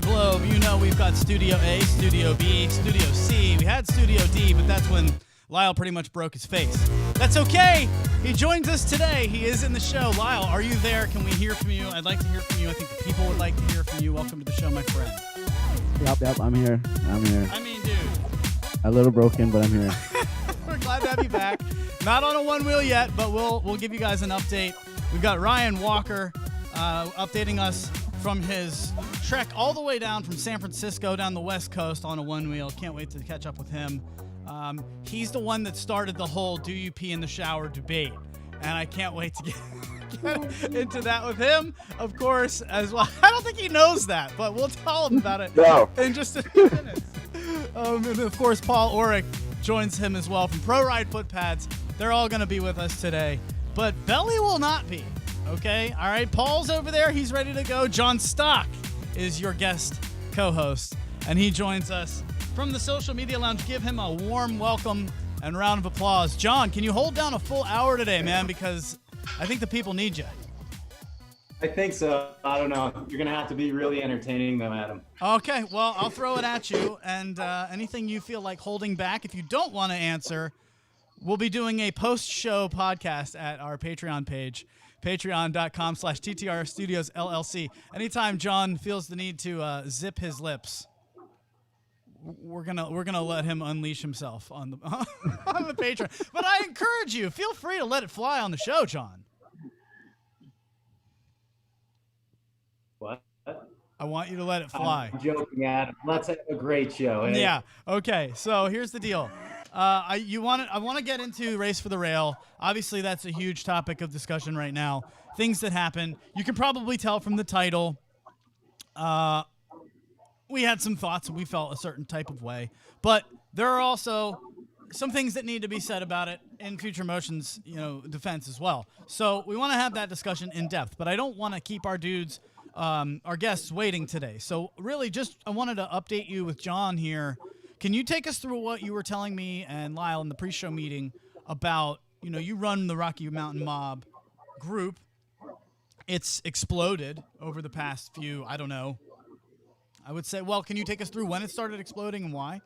globe. You know we've got Studio A, Studio B, Studio C. We had Studio D, but that's when Lyle pretty much broke his face. That's okay. He joins us today. He is in the show. Lyle, are you there? Can we hear from you? I'd like to hear from you. I think the people would like to hear from you. Welcome to the show, my friend. Yep, I'm here. I mean, dude. A little broken, but I'm here. We're glad to have you back. Not on a one wheel yet, but we'll give you guys an update. We've got Ryan Walker updating us from his trek all the way down from San Francisco down the West Coast on a one wheel. Can't wait to catch up with him. He's the one that started the whole "do you pee in the shower" debate, and I can't wait to get into that with him, of course, as well. I don't think he knows that, but we'll tell him about it in just a few minutes. And of course, Paul Orrick joins him as well from Pro Ride Foot Pads. They're all going to be with us today, but Belly will not be. Okay, all right. Paul's over there. He's ready to go. John Stock is your guest co-host, and he joins us from the Social Media Lounge. Give him a warm welcome and round of applause. John, can you hold down a full hour today, man? Because I think the people need you. I think so. I don't know. You're going to have to be really entertaining, though, Adam. Okay, well, I'll throw it at you, and anything you feel like holding back, if you don't want to answer, we'll be doing a post-show podcast at our Patreon page, patreon.com/TTR Studios LLC. Anytime John feels the need to zip his lips, we're gonna let him unleash himself on the on the Patreon. But I encourage you, feel free to let it fly on the show, John. What? I want you to let it fly. I'm joking, Adam. Let's have a great show. Eh? Yeah. Okay. So here's the deal. I want to get into Race for the Rail. Obviously, that's a huge topic of discussion right now. Things that happen. You can probably tell from the title. We had some thoughts and we felt a certain type of way. But there are also some things that need to be said about it in Future Motion's, defense as well. So we want to have that discussion in depth. But I don't want to keep our dudes, our guests, waiting today. So really, I wanted to update you with John here. Can you take us through what you were telling me and Lyle in the pre-show meeting about, you run the Rocky Mountain Mob group. It's exploded over the past few, I don't know. I would say, can you take us through when it started exploding and why?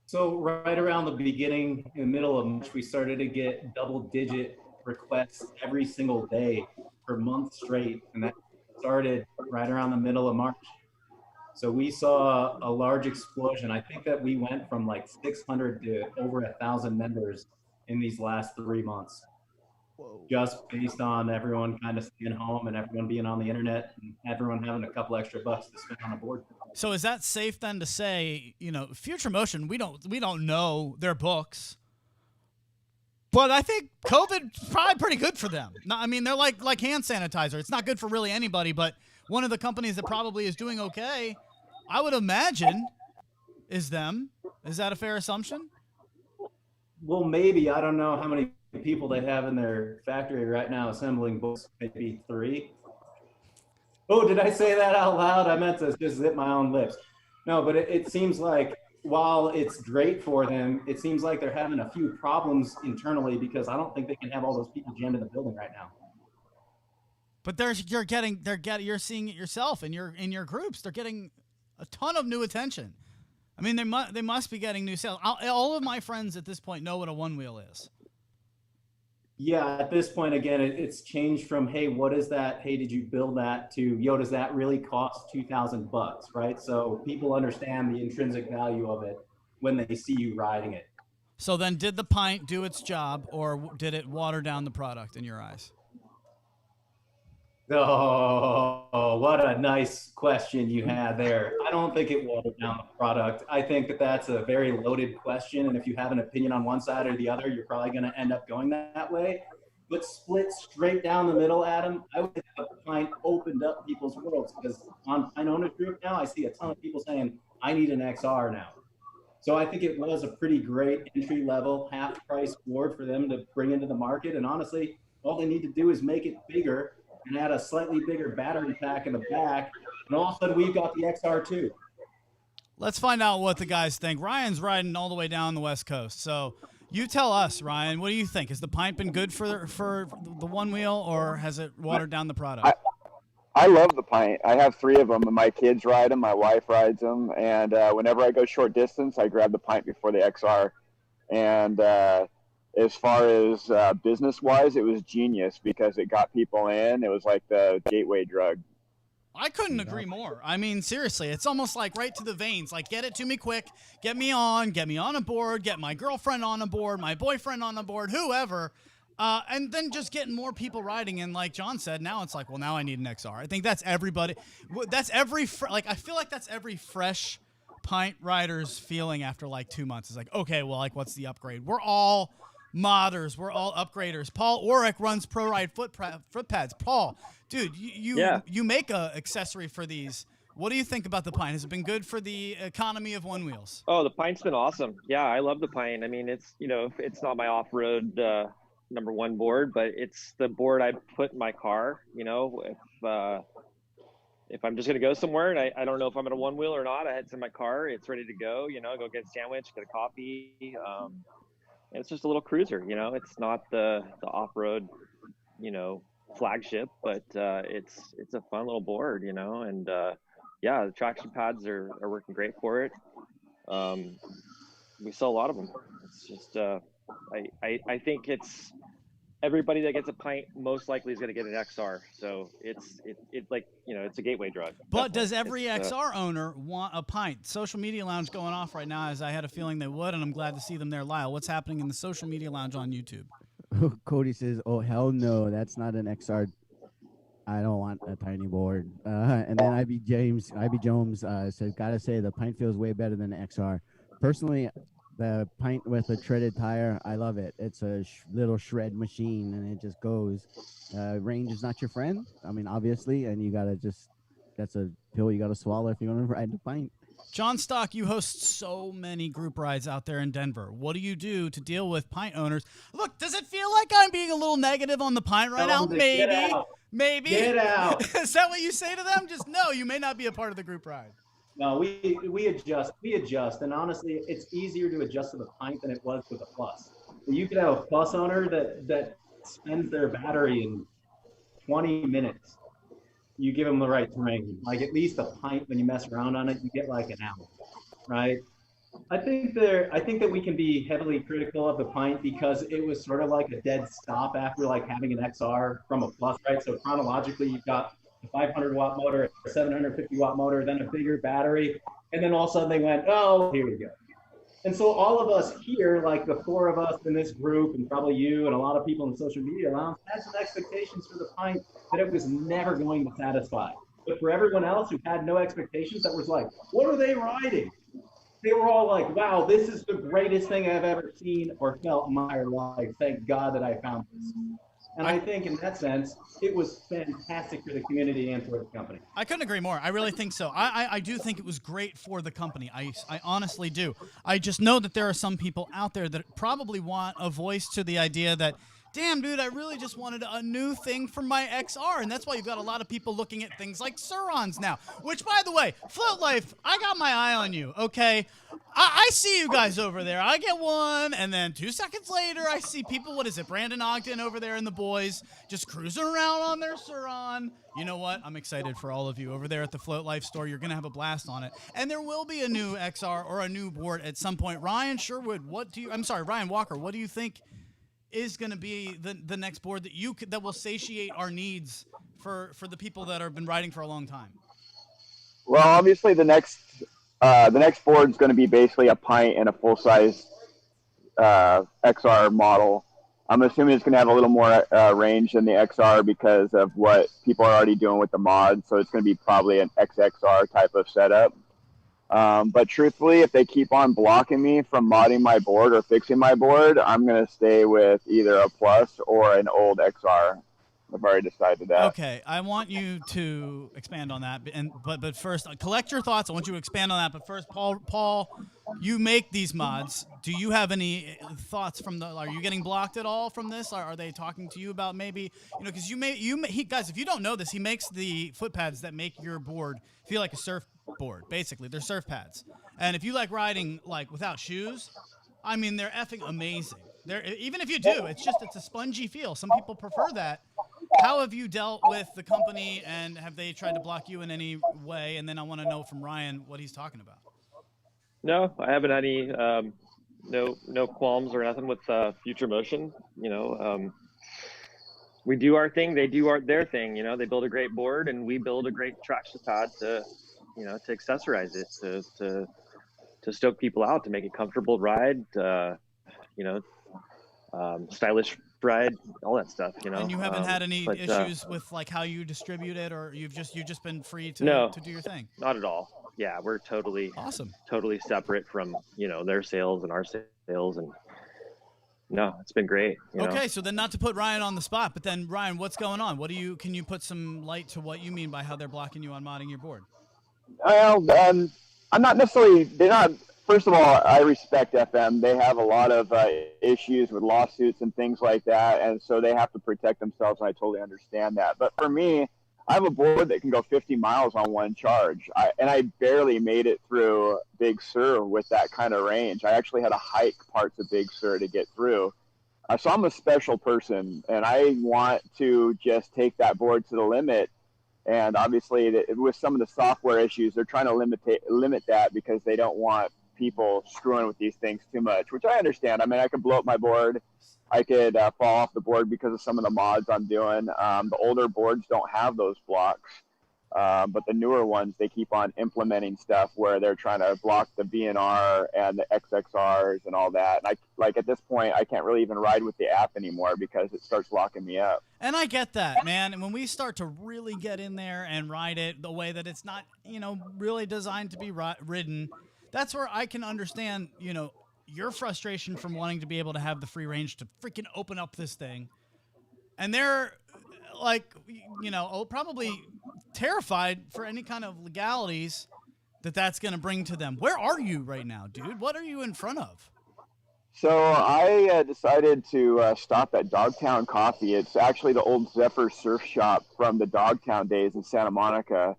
So right around the beginning, in the middle of March, we started to get double-digit requests every single day for months straight. And that started right around the middle of March. So we saw a large explosion. I think that we went from like 600 to over 1,000 members in these last 3 months. Whoa. Just based on everyone kind of staying home and everyone being on the internet and everyone having a couple extra bucks to spend on a board. So is that safe then to say, Future Motion, we don't know their books, but I think COVID's probably pretty good for them. No, I mean, they're like hand sanitizer. It's not good for really anybody, but one of the companies that probably is doing okay, I would imagine, is them. Is that a fair assumption? Well, maybe. I don't know how many people they have in their factory right now assembling books, maybe 3. Oh, did I say that out loud? I meant to just zip my own lips. No, but it seems like while it's great for them, it seems like they're having a few problems internally because I don't think they can have all those people jammed in the building right now. But you're seeing it yourself in your groups. They're getting a ton of new attention. I mean, they must be getting new sales. All of my friends at this point know what a one wheel is. Yeah, at this point, again, it's changed from, hey, what is that? Hey, did you build that? To, yo, does that really cost $2,000, right? So people understand the intrinsic value of it when they see you riding it. So then did the pint do its job, or did it water down the product in your eyes? Oh, what a nice question you had there. I don't think it watered down the product. I think that that's a very loaded question. And if you have an opinion on one side or the other, you're probably going to end up going that way. But split straight down the middle, Adam, I would think the Pint opened up people's worlds because on Pint Owners Group now, I see a ton of people saying, I need an XR now. So I think it was a pretty great entry-level, half-price board for them to bring into the market. And honestly, all they need to do is make it bigger and add a slightly bigger battery pack in the back, and all of a sudden we've got the XR2. Let's find out what the guys think. Ryan's riding all the way down the West Coast, so you tell us, Ryan, what do you think? Has the Pint been good for the one wheel, or has it watered down the product? I love the Pint. I have 3 of them, and my kids ride them. My wife rides them, and whenever I go short distance, I grab the Pint before the XR. And as far as business-wise, it was genius because it got people in. It was like the gateway drug. I couldn't agree more. I mean, seriously, it's almost like right to the veins. Like, get it to me quick. Get me on a board. Get my girlfriend on a board, my boyfriend on a board, whoever. And then just getting more people riding. And like John said, now it's like, well, now I need an XR. I think that's everybody. That's I feel like that's every fresh Pint rider's feeling after like 2 months. It's like, okay, well, like, what's the upgrade? We're all modders. We're all upgraders. Paul Orick runs Pro Ride foot pads. Paul, dude, you make a accessory for these. What do you think about the Pint? Has it been good for the economy of Onewheels? Oh, the Pint's been awesome. Yeah, I love the Pint. I mean, it's, it's not my off-road number 1 board, but it's the board I put in my car. If I'm just going to go somewhere and I don't know if I'm at a one wheel or not, it's in my car, it's ready to go, go get a sandwich, get a coffee. And it's just a little cruiser, it's not the off-road, flagship, but it's a fun little board, and yeah, the traction pads are working great for it. We sell a lot of them. It's just, I think it's everybody that gets a Pint most likely is going to get an XR. So it's like, it's a gateway drug. But does every XR owner want a Pint? Social Media Lounge going off right now, as I had a feeling they would, and I'm glad to see them there. Lyle, what's happening in the Social Media Lounge on YouTube? Cody says, "Oh hell no, that's not an XR. I don't want a tiny board." And then IB Jones says, "Gotta say the Pint feels way better than the XR. Personally, the Pint with a treaded tire, I love it. It's a little shred machine, and it just goes. Range is not your friend. I mean, obviously, and you gotta that's a pill you gotta swallow if you want to ride the Pint." John Stock, you host so many group rides out there in Denver. What do you do to deal with Pint owners? Look, does it feel like I'm being a little negative on the Pint right now? Maybe. Maybe. Get out. Is that what you say to them? Just no, you may not be a part of the group ride. No, we adjust, and honestly, it's easier to adjust to the Pint than it was with a Plus. You could have a Plus owner that spends their battery in 20 minutes. You give them the right terrain, like at least a Pint. When you mess around on it, you get like an hour, right? I think that we can be heavily critical of the Pint because it was sort of like a dead stop after like having an XR from a Plus, right? So chronologically, you've got a 500 watt motor, a 750 watt motor, then a bigger battery, and then all of a sudden they went, oh, here we go. And so all of us here, like the 4 of us in this group, and probably you and a lot of people in the Social Media Lounge, had some expectations for the Pint that it was never going to satisfy. But for everyone else who had no expectations, that was like, what are they riding? They were all like, wow, this is the greatest thing I've ever seen or felt in my life. Thank God that I found this. And I think in that sense, it was fantastic for the community and for the company. I couldn't agree more. I really think so. I do think it was great for the company. I honestly do. I just know that there are some people out there that probably want a voice to the idea that, damn, dude, I really just wanted a new thing for my XR. And that's why you've got a lot of people looking at things like Surons now. Which, by the way, Float Life, I got my eye on you, okay? I see you guys over there. I get one, and then 2 seconds later, I see people, what is it, Brandon Ogden over there and the boys, just cruising around on their Suron. You know what? I'm excited for all of you over there at the Float Life store. You're going to have a blast on it. And there will be a new XR or a new board at some point. Ryan Walker, what do you think is going to be the next board that will satiate our needs for the people that have been riding for a long time? Well, obviously the next board is going to be basically a Pint and a full-size XR model. I'm assuming it's going to have a little more range than the XR because of what people are already doing with the mod. So it's going to be probably an XXR type of setup. But truthfully, if they keep on blocking me from modding my board or fixing my board, I'm going to stay with either a Plus or an old XR. I've already decided that. Okay, I want you to expand on that, but first, collect your thoughts. I want you to expand on that. But first, Paul, you make these mods. Do you have any thoughts from are you getting blocked at all from this? Are they talking to you about maybe, because guys, if you don't know this, he makes the foot pads that make your board feel like a surfboard. Basically, they're surf pads. And if you like riding like without shoes, I mean, they're effing amazing. Even if you do, it's a spongy feel. Some people prefer that. how have you dealt with the company, and have they tried to block you in any way? And then I want to know from Ryan what he's talking about. No, I haven't had any no qualms or nothing with Future Motion. We do our thing, they do their thing. They build a great board, and we build a great traction pad to accessorize it, to stoke people out, to make it comfortable ride, stylish ride, all that stuff. And you haven't had any issues with like how you distribute it, or you've just been free to do your thing? Not at all. Yeah, we're totally awesome, totally separate from their sales and our sales, and no, it's been great. Okay, so then, not to put Ryan on the spot, but then Ryan, what's going on? Can you put some light to what you mean by how they're blocking you on modding your board? Well, I'm not necessarily. They're not. First of all, I respect FM. They have a lot of issues with lawsuits and things like that, and so they have to protect themselves, and I totally understand that. But for me, I have a board that can go 50 miles on one charge, and I barely made it through Big Sur with that kind of range. I actually had to hike parts of Big Sur to get through. So I'm a special person, and I want to just take that board to the limit. And obviously, with some of the software issues, they're trying to limit that because they don't want people screwing with these things too much, which I understand. I mean, I could blow up my board. I could fall off the board because of some of the mods I'm doing. The older boards don't have those blocks, but the newer ones, they keep on implementing stuff where they're trying to block the VNR and the XXRs and all that. And at this point, I can't really even ride with the app anymore because it starts locking me up. And I get that, man. And when we start to really get in there and ride it the way that it's not, really designed to be ridden, that's where I can understand, your frustration from wanting to be able to have the free range to freaking open up this thing. And they're like, probably terrified for any kind of legalities that's going to bring to them. Where are you right now, dude? What are you in front of? So I decided to stop at Dogtown Coffee. It's actually the old Zephyr surf shop from the Dogtown days in Santa Monica.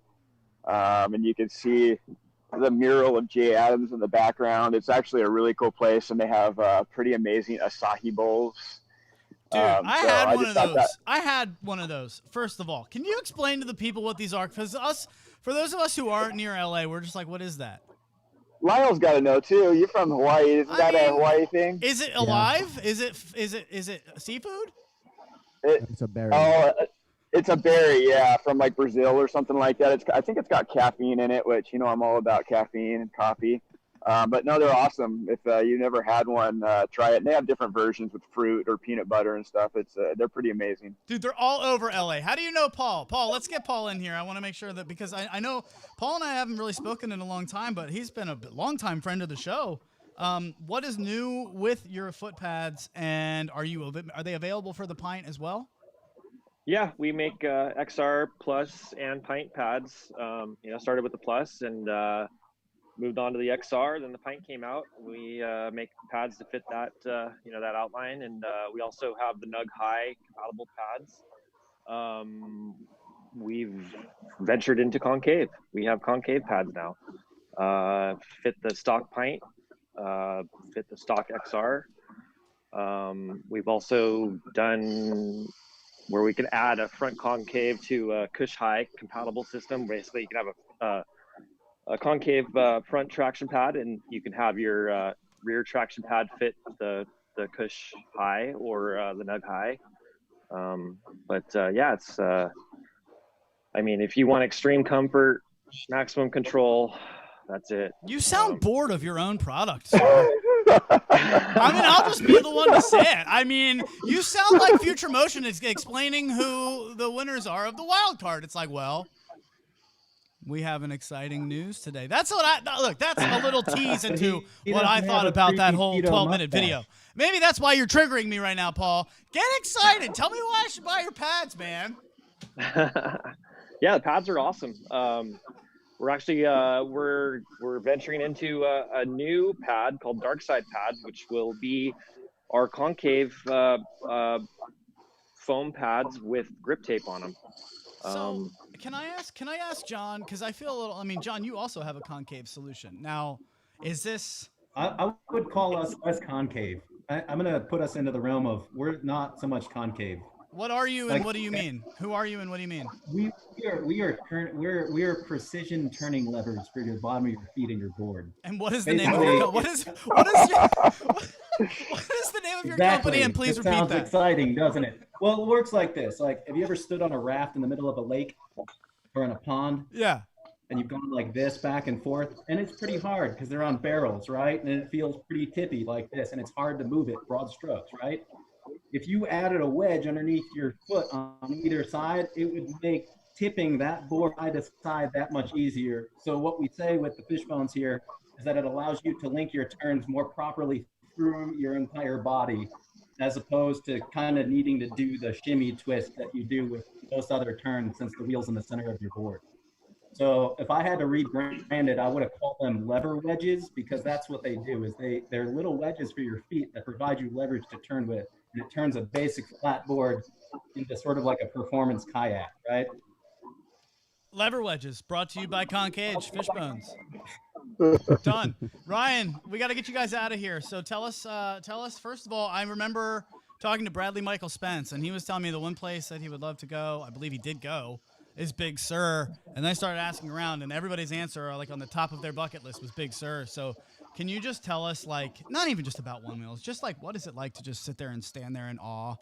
And you can see the mural of Jay Adams in the background. It's actually a really cool place, and they have pretty amazing acai bowls. Dude, I had one of those. I had one of those. First of all, can you explain to the people what these are? Because for those of us who aren't near LA, we're just like, what is that? Lionel's got to know too. You're from Hawaii. Isn't that a Hawaii thing? Is it alive? Yeah. Is it seafood? It's a berry. Oh, it's a berry, yeah, from like Brazil or something like that. I think it's got caffeine in it, which I'm all about caffeine and coffee. But no, they're awesome. If you never had one, try it. And they have different versions with fruit or peanut butter and stuff. They're pretty amazing. Dude, they're all over LA. How do you know Paul? Paul, let's get Paul in here. I want to make sure that, because I know Paul and I haven't really spoken in a long time, but he's been a long-time friend of the show. What is new with your foot pads, and are they available for the Pint as well? Yeah, we make XR Plus and Pint pads. Started with the Plus and moved on to the XR. Then the Pint came out. We make pads to fit that that outline, and we also have the Nug High compatible pads. We've ventured into concave. We have concave pads now. Fit the stock Pint, fit the stock XR. We've also done where we can add a front concave to a Cush High compatible system. Basically, you can have a concave front traction pad, and you can have your rear traction pad fit the Cush High or the Nug High. It's if you want extreme comfort, maximum control, that's it. You sound bored of your own product, sir. I'll just be the one to say it. You sound like Future Motion is explaining who the winners are of the wild card. It's like, well, we have an exciting news today. That's what that's a little tease into what I thought about that whole 12-minute video. Maybe that's why you're triggering me right now, Paul. Get excited. Tell me why I should buy your pads, man. Yeah, the pads are awesome. We're actually we're venturing into a new pad called Dark Side Pad, which will be our concave foam pads with grip tape on them. So can I ask John, because I feel a little. John, you also have a concave solution. Now, is this? I would call us less concave. I'm going to put us into the realm of we're not so much concave. What are you and Like- what do you mean? Who are you and what do you mean? We are precision turning levers for your bottom of your feet and your board. And what is the name of your what is what is the name of your company? And please It repeat sounds that. exciting, doesn't it? Well, it works like this. Like, have you ever stood on a raft in the middle of a lake or in a pond? Yeah. And you've gone like this back and forth, and it's pretty hard because they're on barrels, right? And it feels pretty tippy like this, and it's hard to move it, broad strokes, right? If you added a wedge underneath your foot on either side, it would make tipping that board side to side that much easier. So what we say with the fish bones here is that it allows you to link your turns more properly through your entire body, as opposed to kind of needing to do the shimmy twist that you do with most other turns since the wheel's in the center of your board. So if I had to rebrand it, I would have called them lever wedges, because that's what they do. Is they're little wedges for your feet that provide you leverage to turn with, and it turns a basic flat board into sort of like a performance kayak, right? Lever wedges brought to you by Concage Fish Bones. Done. Ryan, we got to get you guys out of here. So tell us first of all. I remember talking to Bradley Michael Spence, and he was telling me the one place that he would love to go. I believe he did go. Is Big Sur, and I started asking around, and everybody's answer, like on the top of their bucket list, was Big Sur. So, can you just tell us, like, not even just about one wheels, just like what is it like to just sit there and stand there in awe?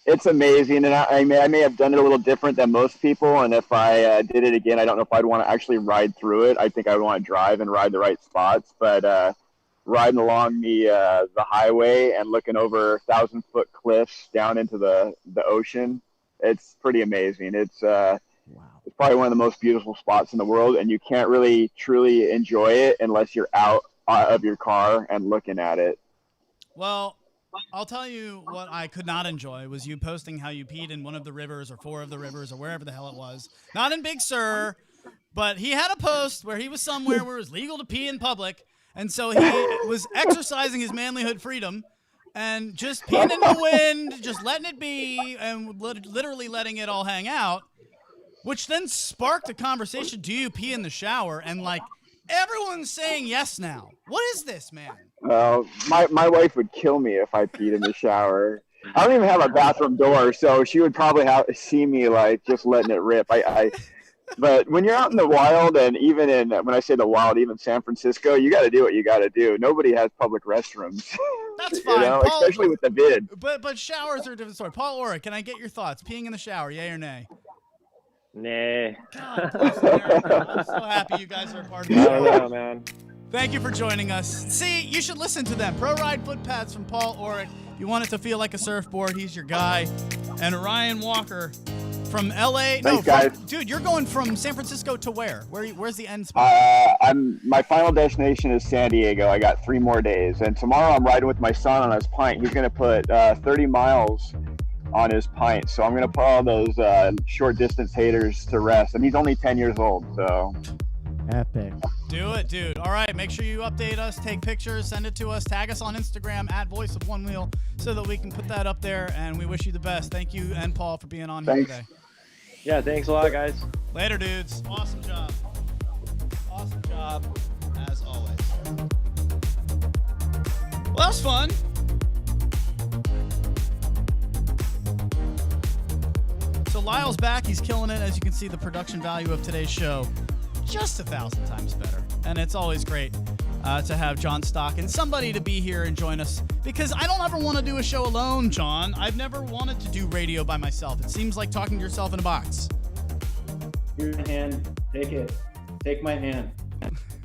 It's amazing, and I may have done it a little different than most people. And if I did it again, I don't know if I'd want to actually ride through it. I think I would want to drive and ride the right spots, but riding along the highway and looking over 1,000-foot cliffs down into the ocean. It's pretty amazing. It's It's probably one of the most beautiful spots in the world, and you can't really truly enjoy it unless you're out of your car and looking at it. Well, I'll tell you what I could not enjoy was you posting how you peed in one of the rivers or four of the rivers or wherever the hell it was. Not in Big Sur, but he had a post where he was somewhere where it was legal to pee in public, and so he was exercising his manlyhood freedom and just peeing in the wind, just letting it be, and literally letting it all hang out, which then sparked a conversation. Do you pee in the shower? And, like, everyone's saying yes now. What is this, man? My wife would kill me if I peed in the shower. I don't even have a bathroom door, so she would probably see me, like, just letting it rip. But when you're out in the wild, and even when I say the wild, even San Francisco, you got to do what you got to do. Nobody has public restrooms. That's fine, Paul, especially with the vid. But showers are a different story. Paul Orrick, can I get your thoughts? Peeing in the shower, yay or nay? Nah. God bless America. I'm so happy you guys are a part of the I show. don't know, man. Thank you for joining us. See, you should listen to them. Pro Ride foot pads from Paul Orrick. If you want it to feel like a surfboard, he's your guy. And Ryan Walker from L.A. Thanks, guys. Dude, you're going from San Francisco to where? Where's the end spot? My final destination is San Diego. I got 3 more days, and tomorrow I'm riding with my son on his pint. He's gonna put 30 miles on his pint, so I'm gonna put all those short distance haters to rest. And he's only 10 years old, so. Epic. Do it, dude. All right, make sure you update us, take pictures, send it to us, tag us on Instagram at Voice of One Wheel so that we can put that up there, and we wish you the best. Thank you and Paul for being on here today. Yeah, thanks a lot, guys. Later, dudes. Awesome job. Awesome job, as always. Well, that was fun. So Lyle's back. He's killing it. As you can see, the production value of today's show just 1,000 times better. And it's always great to have John Stock and somebody to be here and join us, because I don't ever want to do a show alone, John. I've never wanted to do radio by myself. It seems like talking to yourself in a box. Here's my hand. Take it. Take my hand.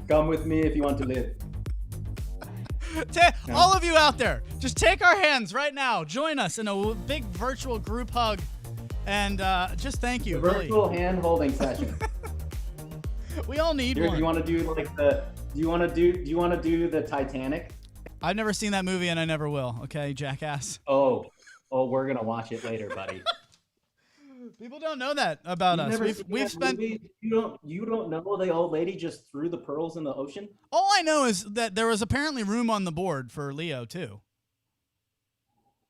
Come with me if you want to live. All of you out there, just take our hands right now. Join us in a big virtual group hug. And just thank you. The virtual hand holding session. We all need one. You want to do like do you want to do the Titanic? I've never seen that movie and I never will. Okay, jackass. Oh, we're gonna watch it later, buddy. People don't know that about us. We've spent. Movie? You don't know the old lady just threw the pearls in the ocean? All I know is that there was apparently room on the board for Leo too.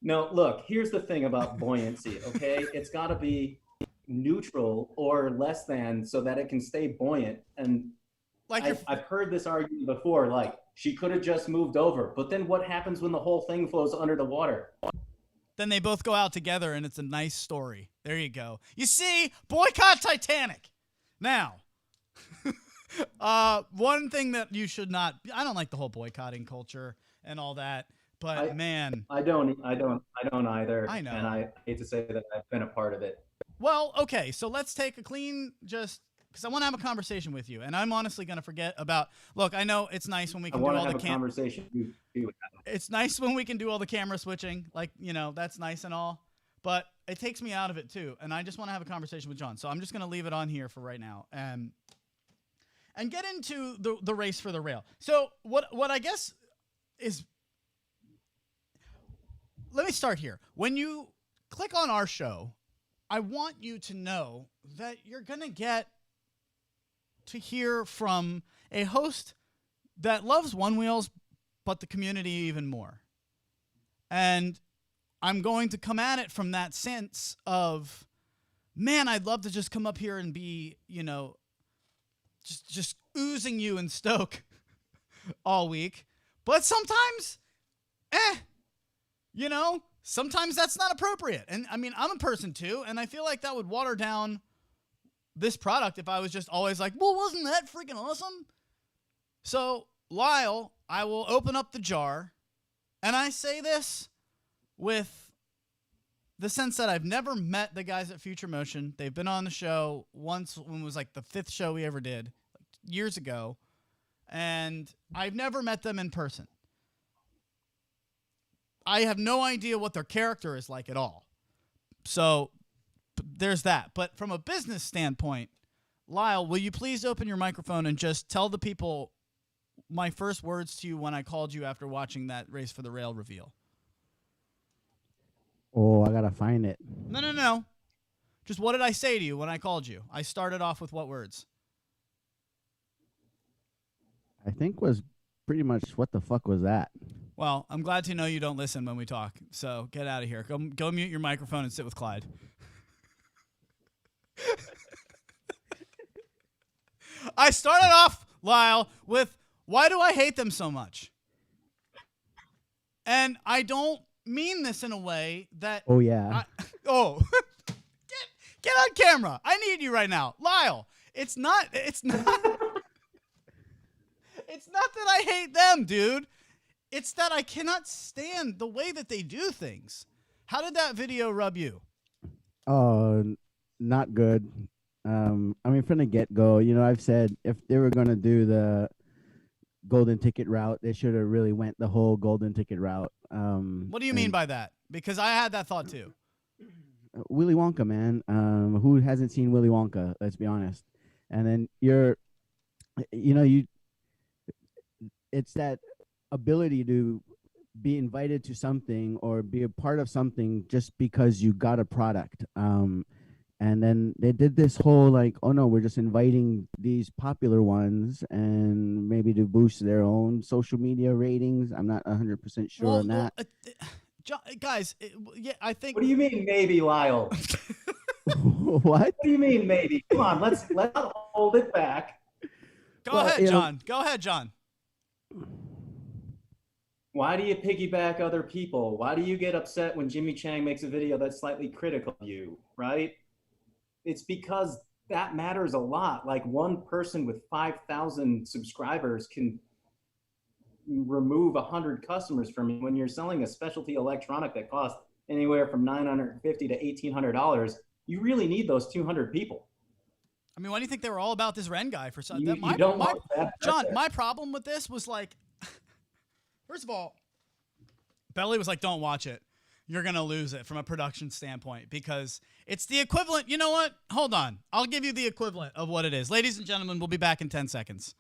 No, look. Here's the thing about buoyancy. Okay, it's got to be neutral or less than so that it can stay buoyant. And Like I've heard this argument before. Like, she could have just moved over, but then what happens when the whole thing flows under the water? then they both go out together, and it's a nice story. There you go. You see, boycott Titanic. Now, one thing that you should not. I don't like the whole boycotting culture and all that, but man, I don't either. I know, and I hate to say that I've been a part of it. Well, okay, so let's take a clean because I want to have a conversation with you, and I'm honestly going to forget about. Look, I know it's nice when we can do all the conversation. It's nice when we can do all the camera switching, like that's nice and all, but it takes me out of it too, and I just want to have a conversation with John. So I'm just going to leave it on here for right now, and get into the race for the rail. So what I guess is, let me start here. When you click on our show, I want you to know that you're going to get to hear from a host that loves Onewheels, but the community even more. And I'm going to come at it from that sense of, man, I'd love to just come up here and be, just oozing you and stoke all week. But sometimes, sometimes that's not appropriate. And I mean, I'm a person too, and I feel like that would water down this product if I was just always like, well, wasn't that freaking awesome? So, Lyle, I will open up the jar, and I say this with the sense that I've never met the guys at Future Motion. They've been on the show once when it was like the 5th show we ever did, like years ago, and I've never met them in person. I have no idea what their character is like at all. So there's that. But from a business standpoint, Lyle, will you please open your microphone and just tell the people my first words to you when I called you after watching that Race for the Rail reveal? Oh, I got to find it. No. Just what did I say to you when I called you? I started off with what words? I think was pretty much, what the fuck was that? Well, I'm glad to know you don't listen when we talk. So get out of here. Go mute your microphone and sit with Clyde. I started off, Lyle, with why do I hate them so much? And I don't mean this in a way that... Oh, yeah. Get on camera. I need you right now. Lyle, it's not it's not that I hate them, dude. It's that I cannot stand the way that they do things. How did that video rub you? Oh, not good. I mean, from the get-go, I've said if they were going to do the golden ticket route, they should have really went the whole golden ticket route. What do you mean by that? Because I had that thought too. Willy Wonka, man. Who hasn't seen Willy Wonka? Let's be honest. And then it's that ability to be invited to something or be a part of something just because you got a product. And then they did this whole like, oh no, we're just inviting these popular ones and maybe to boost their own social media ratings. I'm not 100% sure on that. Guys, I think. What do you mean maybe, Lyle? What? What do you mean maybe? Come on, let's hold it back. Go ahead, John. Go ahead, John. Why do you piggyback other people? Why do you get upset when Jimmy Chang makes a video that's slightly critical of you, right? It's because that matters a lot. Like one person with 5,000 subscribers can remove 100 customers from you. When you're selling a specialty electronic that costs anywhere from $950 to $1,800, you really need those 200 people. I mean, why do you think they were all about this Ren guy for something? John, my problem with this was like, first of all, Belly was like, don't watch it. You're going to lose it from a production standpoint because it's the equivalent. You know what? Hold on. I'll give you the equivalent of what it is. Ladies and gentlemen, we'll be back in 10 seconds.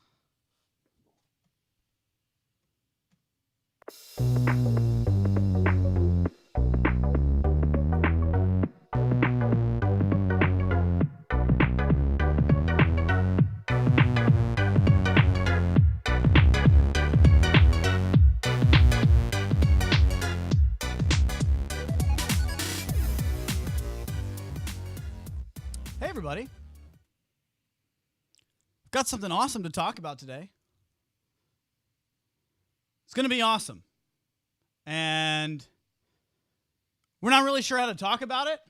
Hey, everybody. Got something awesome to talk about today. It's going to be awesome. And We're not really sure how to talk about it,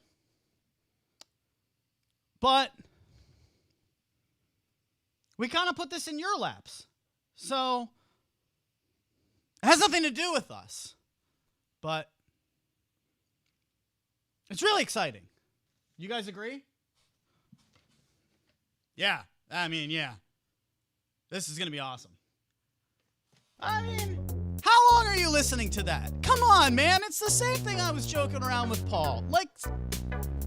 but we kind of put this in your laps. So it has nothing to do with us, but it's really exciting. You guys agree? Yeah. I mean, yeah. This is going to be awesome. I mean, how long are you listening to that? Come on, man. It's the same thing I was joking around with Paul. Like,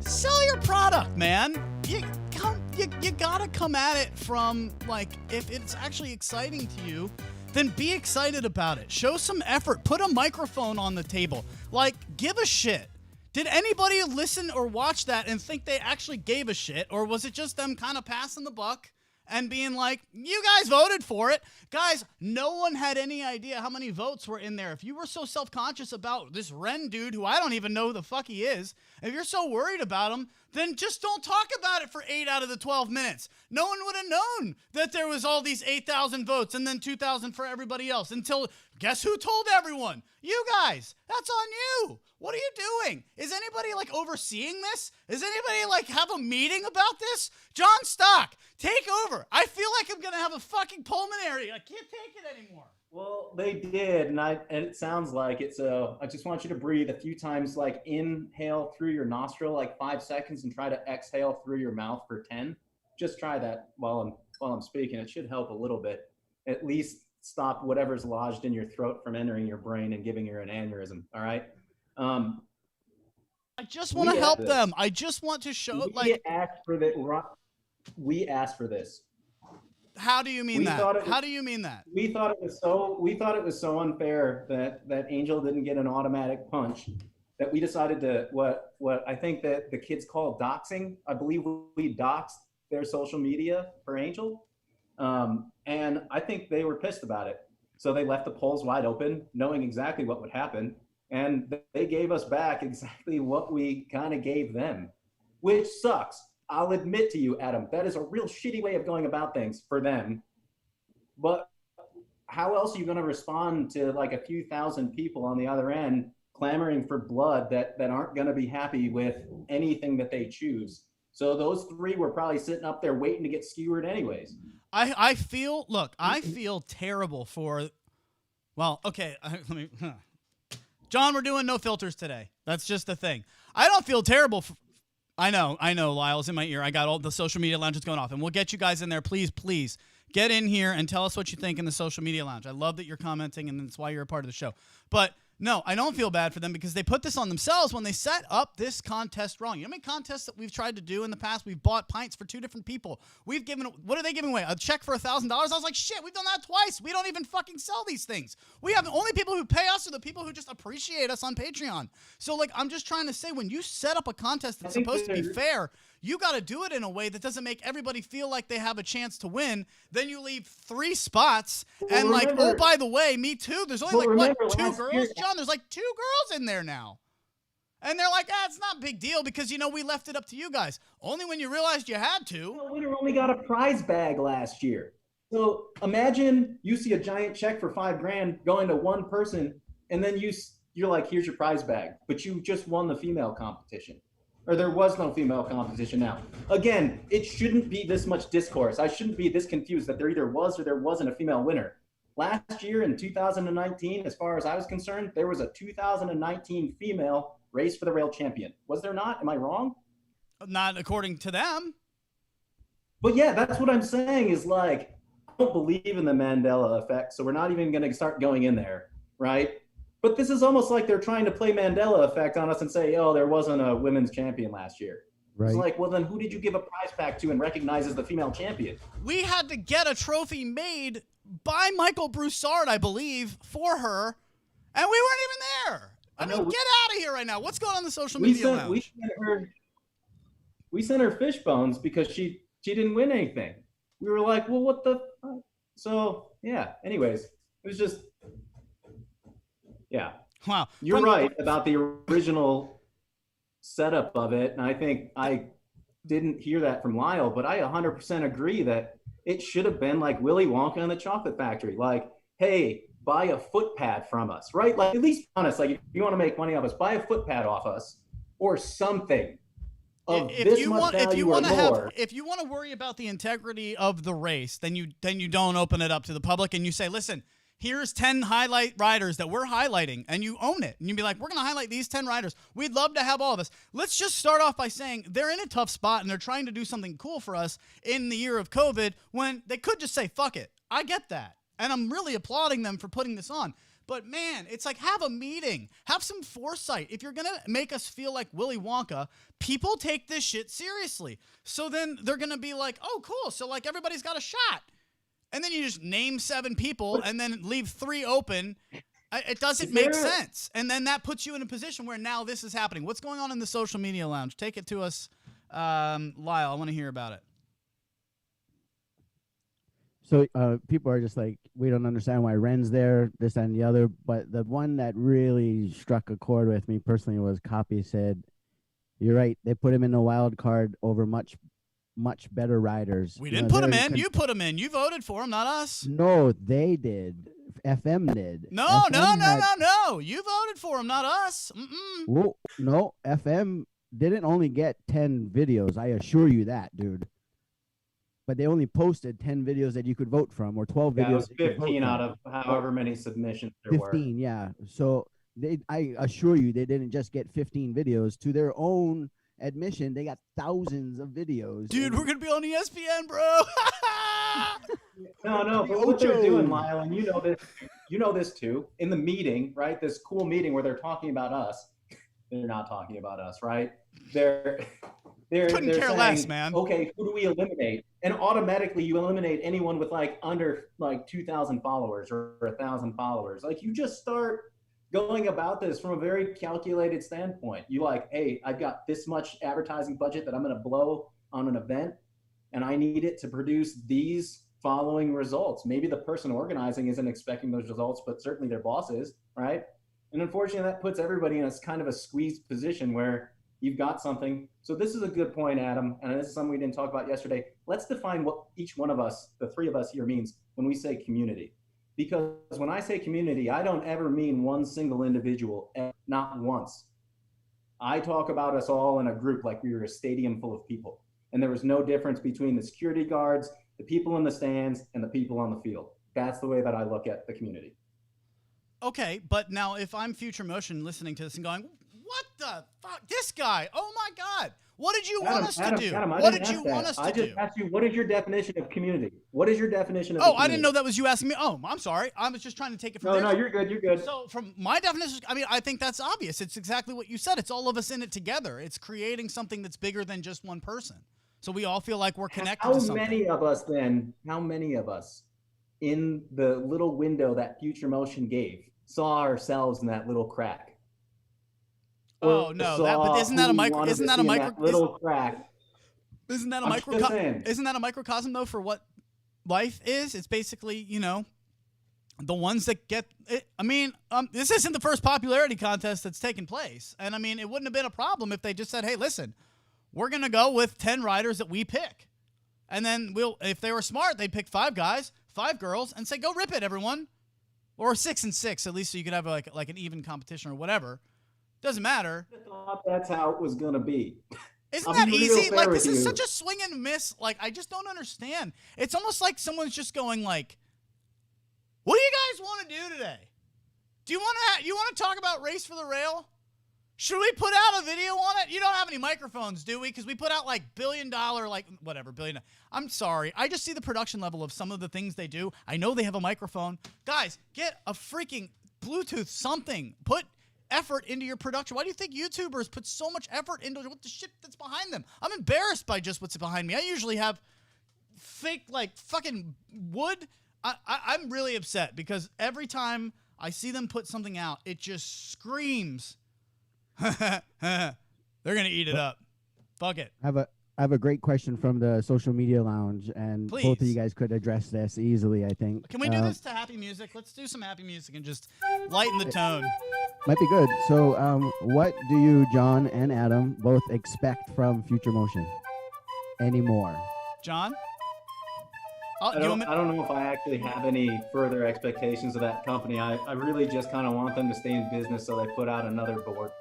sell your product, man. You gotta come at it from, like, if it's actually exciting to you, then be excited about it. Show some effort. Put a microphone on the table. Like, give a shit. Did anybody listen or watch that and think they actually gave a shit? Or was it just them kind of passing the buck and being like, you guys voted for it? Guys, no one had any idea how many votes were in there. If you were so self-conscious about this Ren dude who I don't even know who the fuck he is, if you're so worried about him, then just don't talk about it for 8 out of the 12 minutes. No one would have known that there was all these 8,000 votes and then 2,000 for everybody else until, guess who told everyone? You guys. That's on you. What are you doing? Is anybody, like, overseeing this? Is anybody, like, have a meeting about this? John Stock, take over. I feel like I'm going to have a fucking pulmonary. I can't take it anymore. Well, they did, and it sounds like it. So I just want you to breathe a few times, like inhale through your nostril, like 5 seconds, and try to exhale through your mouth for 10. Just try that while I'm speaking. It should help a little bit. At least stop whatever's lodged in your throat from entering your brain and giving you an aneurysm. All right. I just want to help them. I just want to show, like, we asked for this. How do you mean that? How do you mean that? We thought it was so unfair that Angel didn't get an automatic punch that we decided to what I think that the kids call doxing. I believe we doxed their social media for Angel, and I think they were pissed about it. So they left the polls wide open, knowing exactly what would happen, and they gave us back exactly what we kind of gave them, which sucks. I'll admit to you, Adam, that is a real shitty way of going about things for them. But how else are you going to respond to like a few thousand people on the other end clamoring for blood that aren't going to be happy with anything that they choose? So those 3 were probably sitting up there waiting to get skewered anyways. I feel terrible for, well, okay, John, we're doing no filters today. That's just the thing. I don't feel terrible for, I know, Lyle's in my ear. I got all the social media lounges going off, and we'll get you guys in there. Please get in here and tell us what you think in the social media lounge. I love that you're commenting, and that's why you're a part of the show. But no, I don't feel bad for them because they put this on themselves when they set up this contest wrong. You know how many contests that we've tried to do in the past? We've bought pints for 2 different people. We've given, what are they giving away? A check for $1,000? I was like, shit, we've done that twice. We don't even fucking sell these things. We have the only people who pay us are the people who just appreciate us on Patreon. So, like, I'm just trying to say, when you set up a contest that's supposed to be fair, you got to do it in a way that doesn't make everybody feel like they have a chance to win. Then you leave 3 spots and remember, oh, by the way, me too. There's only like, what, 2 girls, year, John? There's like 2 girls in there now. And they're like, it's not a big deal because, you know, we left it up to you guys. Only when you realized you had to. The winner only got a prize bag last year. So imagine you see a giant check for $5,000 going to one person, and then you're like, here's your prize bag, but you just won the female competition. Or there was no female competition now. Again, it shouldn't be this much discourse. I shouldn't be this confused that there either was or there wasn't a female winner. Last year in 2019, as far as I was concerned, there was a 2019 female race for the rail champion. Was there not? Am I wrong? Not according to them. But yeah, that's what I'm saying is like, I don't believe in the Mandela effect, so we're not even going to start going in there, right? But this is almost like they're trying to play Mandela effect on us and say, oh, there wasn't a women's champion last year. Right. It's like, well, then who did you give a prize pack to and recognize as the female champion? We had to get a trophy made by Michael Broussard, I believe, for her, and we weren't even there. I mean, get out of here right now. What's going on in the social media lounge? We sent her fish bones because she didn't win anything. We were like, well, what the fuck? So, yeah, anyways, it was just... Yeah. Wow. You're right about the original setup of it. And I think I didn't hear that from Lyle, but I 100% agree that it should have been like Willy Wonka and the Chocolate Factory. Like, hey, buy a foot pad from us, right? Like, at least be honest, like if you want to make money off us, buy a foot pad off us or something of if this you much want, value or more. if you want to worry about the integrity of the race, then you don't open it up to the public and you say, listen, here's 10 highlight riders that we're highlighting, and you own it. And you'd be like, we're going to highlight these 10 riders. We'd love to have all of us. Let's just start off by saying they're in a tough spot and they're trying to do something cool for us in the year of COVID when they could just say, fuck it. I get that. And I'm really applauding them for putting this on. But man, it's like, have a meeting, have some foresight. If you're going to make us feel like Willy Wonka, people take this shit seriously. So then they're going to be like, oh, cool. So like everybody's got a shot. And then you just name 7 people and then leave 3 open. It doesn't make sense. And then that puts you in a position where now this is happening. What's going on in the social media lounge? Take it to us, Lyle. I want to hear about it. So people are just like, we don't understand why Ren's there, this and the other. But the one that really struck a chord with me personally was Copy said, you're right. They put him in a wild card over much better riders. We didn't put him in. You put him in. You voted for him, not us. No, they did. FM did. No. FM You voted for him, not us. Whoa, no, FM didn't only get 10 videos. I assure you that, dude. But they only posted 10 videos that you could vote from, or 12 videos. It was 15 out of however many submissions there were. 15, yeah. So I assure you, they didn't just get 15 videos. To their own admission, they got thousands of videos. Dude, we're gonna be on ESPN, bro. No, but what they're doing, Lyle, and you know this too. In the meeting, right? This cool meeting where they're talking about us. They're not talking about us, right? They're Couldn't care saying, less, man. Okay, who do we eliminate? And automatically you eliminate anyone with like under like 2,000 followers or 1,000 followers. Like, you just start going about this from a very calculated standpoint. You like, hey, I've got this much advertising budget that I'm going to blow on an event, and I need it to produce these following results. Maybe the person organizing isn't expecting those results, but certainly their boss is, right? And unfortunately, that puts everybody in a kind of a squeezed position where you've got something. So this is a good point, Adam, and this is something we didn't talk about yesterday. Let's define what each one of us, the 3 of us here, means when we say community. Because when I say community, I don't ever mean one single individual, not once. I talk about us all in a group like we were a stadium full of people. And there was no difference between the security guards, the people in the stands, and the people on the field. That's the way that I look at the community. Okay, but now if I'm Future Motion listening to this and going, what the fuck? This guy, oh my God. What did you want us to do? What did you want us to do? I just asked you, what is your definition of community? What is your definition of community? I didn't know that was you asking me. Oh, I'm sorry. I was just trying to take it from there. No, you're good. You're good. So from my definition, I mean, I think that's obvious. It's exactly what you said. It's all of us in it together. It's creating something that's bigger than just one person. So we all feel like we're connected to something. How many of us in the little window that Future Motion gave saw ourselves in that little crack? Oh no! But isn't that a micro? Isn't that a micro? Little crack. Isn't that a microcosm? Isn't that a microcosm though for what life is? It's basically, the ones that get it. I mean, this isn't the first popularity contest that's taken place, and I mean, it wouldn't have been a problem if they just said, "Hey, listen, we're gonna go with 10 riders that we pick," and then if they were smart, they'd pick 5 guys, 5 girls, and say, "Go rip it, everyone," or 6 and 6 at least, so you could have like an even competition or whatever. Doesn't matter. I thought that's how it was going to be. Isn't that easy? Like, this is such a swing and miss. Like, I just don't understand. It's almost like someone's just going like, what do you guys want to do today? Do you want to talk about Race for the Rail? Should we put out a video on it? You don't have any microphones, do we? Because we put out like $1 billion, billion. I'm sorry. I just see the production level of some of the things they do. I know they have a microphone. Guys, get a freaking Bluetooth something. Put effort into your production. Why do you think YouTubers put so much effort into what the shit that's behind them? I'm embarrassed by just what's behind me. I usually have fake like fucking wood. I'm really upset because every time I see them put something out, it just screams. They're gonna eat it up. Fuck it. I have a great question from the social media lounge, and Please. both of you guys could address this easily, I think. Can we do this to happy music? Let's do some happy music and just lighten the tone. Might be good. So what do you, John and Adam, both expect from Future Motion anymore? John? Do you want me- I don't know if I actually have any further expectations of that company. I really just kind of want them to stay in business, so they put out another board.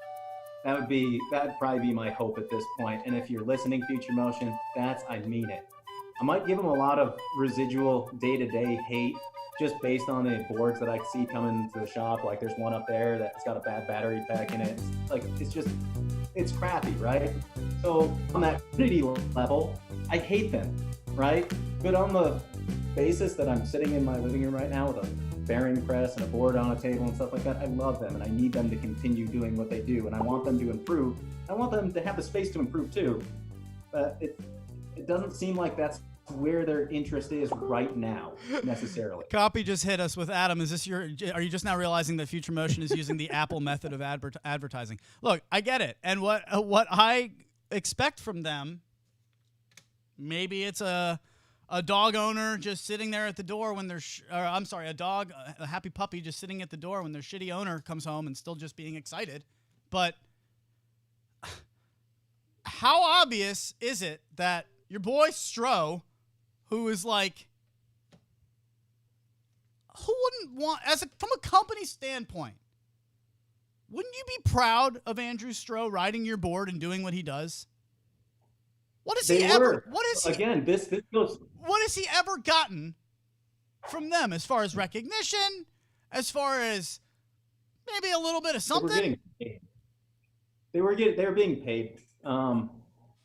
That'd probably be my hope at this point. And if you're listening, Future Motion, I mean it. I might give them a lot of residual day-to-day hate just based on the boards that I see coming to the shop. Like there's one up there that's got a bad battery pack in it. It's crappy, right? So on that community level, I hate them, right? But on the basis that I'm sitting in my living room right now with a bearing press and a board on a table and stuff like that, I love them and I need them to continue doing what they do, and I want them to improve. I want them to have the space to improve too. But it doesn't seem like that's where their interest is right now necessarily. Copy just hit us with Adam. Are you just now realizing that Future Motion is using the Apple method of advertising? Look, I get it. And what I expect from them, maybe it's a dog owner just sitting there at the door when a happy puppy just sitting at the door when their shitty owner comes home and still just being excited. But how obvious is it that your boy Stro, who is like, who wouldn't want, from a company standpoint, wouldn't you be proud of Andrew Stro riding your board and doing what he does? What has he ever gotten from them as far as recognition, as far as maybe a little bit of something? They were being paid.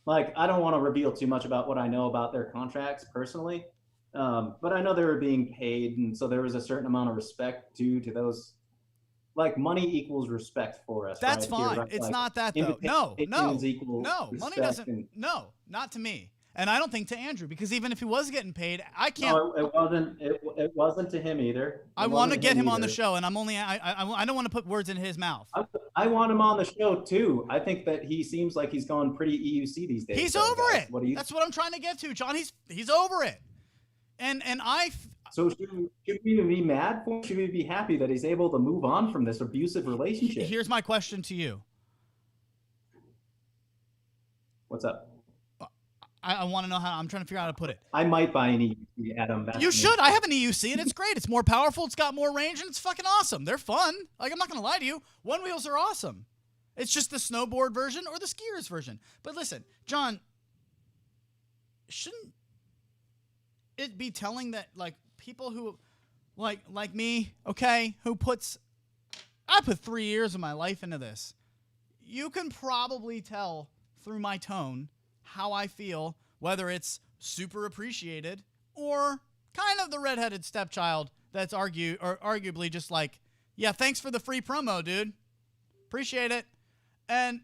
Like, I don't want to reveal too much about what I know about their contracts personally, but I know they were being paid, and so there was a certain amount of respect due to those. Like, money equals respect for us. That's right? fine. Right? It's like, not that though. No. Money doesn't. And, no, not to me, and I don't think to Andrew, because even if he was getting paid, I can't. No, it wasn't to him either. I want to get him on the show, and I don't want to put words in his mouth. I want him on the show too. I think that he seems like he's going pretty EUC these days. He's over it. That's what I'm trying to get to, John. He's over it. So should we be mad for him? Should we be happy that he's able to move on from this abusive relationship? Here's my question to you. What's up? I want to know how. I'm trying to figure out how to put it. I might buy an EUC, Adam. You should. I have an EUC, and it's great. It's more powerful. It's got more range, and it's fucking awesome. They're fun. Like, I'm not going to lie to you. One wheels are awesome. It's just the snowboard version or the skiers version. But listen, John, shouldn't it be telling that, like, people who, like me, okay, I put 3 years of my life into this. You can probably tell through my tone how I feel, whether it's super appreciated or kind of the redheaded stepchild that's arguably just like, yeah, thanks for the free promo, dude. Appreciate it. And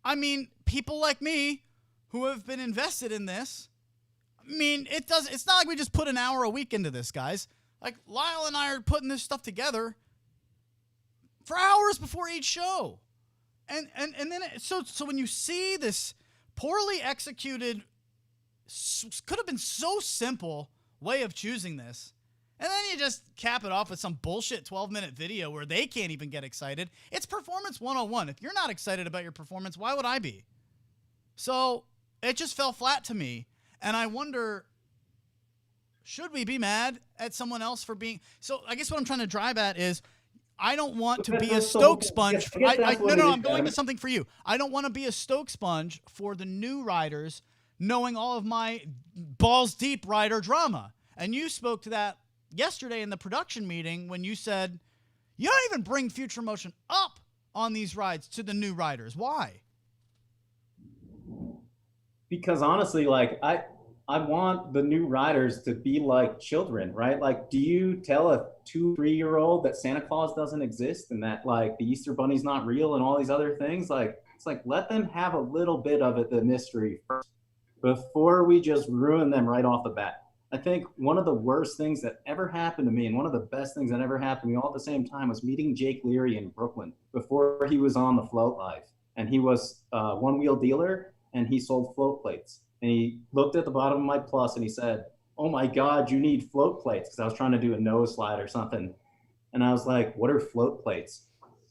I mean, people like me who have been invested in this, I mean, it's not like we just put an hour a week into this, guys. Like, Lyle and I are putting this stuff together for hours before each show. And then so when you see this poorly executed, could have been so simple way of choosing this, and then you just cap it off with some bullshit 12-minute video where they can't even get excited. It's Performance 101. If you're not excited about your performance, why would I be? So it just fell flat to me, and I wonder, should we be mad at someone else for being... So I guess what I'm trying to drive at is, I don't want to be a Stoke sponge. I'm going to something for you. I don't want to be a Stoke sponge for the new riders, knowing all of my balls deep rider drama. And you spoke to that yesterday in the production meeting when you said, you don't even bring Future Motion up on these rides to the new riders. Why? Because honestly, like, I want the new riders to be like children, right? Like, do you tell a 2-3-year-old that Santa Claus doesn't exist and that, like, the Easter Bunny's not real and all these other things? Like, it's like, let them have a little bit of it, the mystery first, before we just ruin them right off the bat. I think one of the worst things that ever happened to me, and one of the best things that ever happened to me all at the same time, was meeting Jake Leary in Brooklyn before he was on the Float Life. And he was a one-wheel dealer, and he sold float plates. And he looked at the bottom of my Plus and he said, "Oh my God, you need float plates," because I was trying to do a nose slide or something. And I was like, "What are float plates?"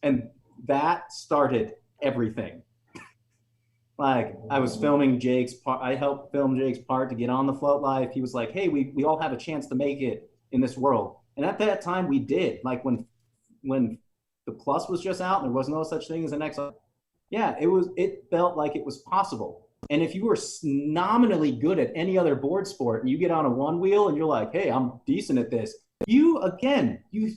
And that started everything. Like I was filming Jake's part. I helped film Jake's part to get on the float life. He was like, "Hey, we all have a chance to make it in this world." And at that time, we did. Like when the Plus was just out, and there was no such thing as an XR. Yeah, it felt like it was possible. And if you were nominally good at any other board sport, and you get on a one wheel, and you're like, "Hey, I'm decent at this," you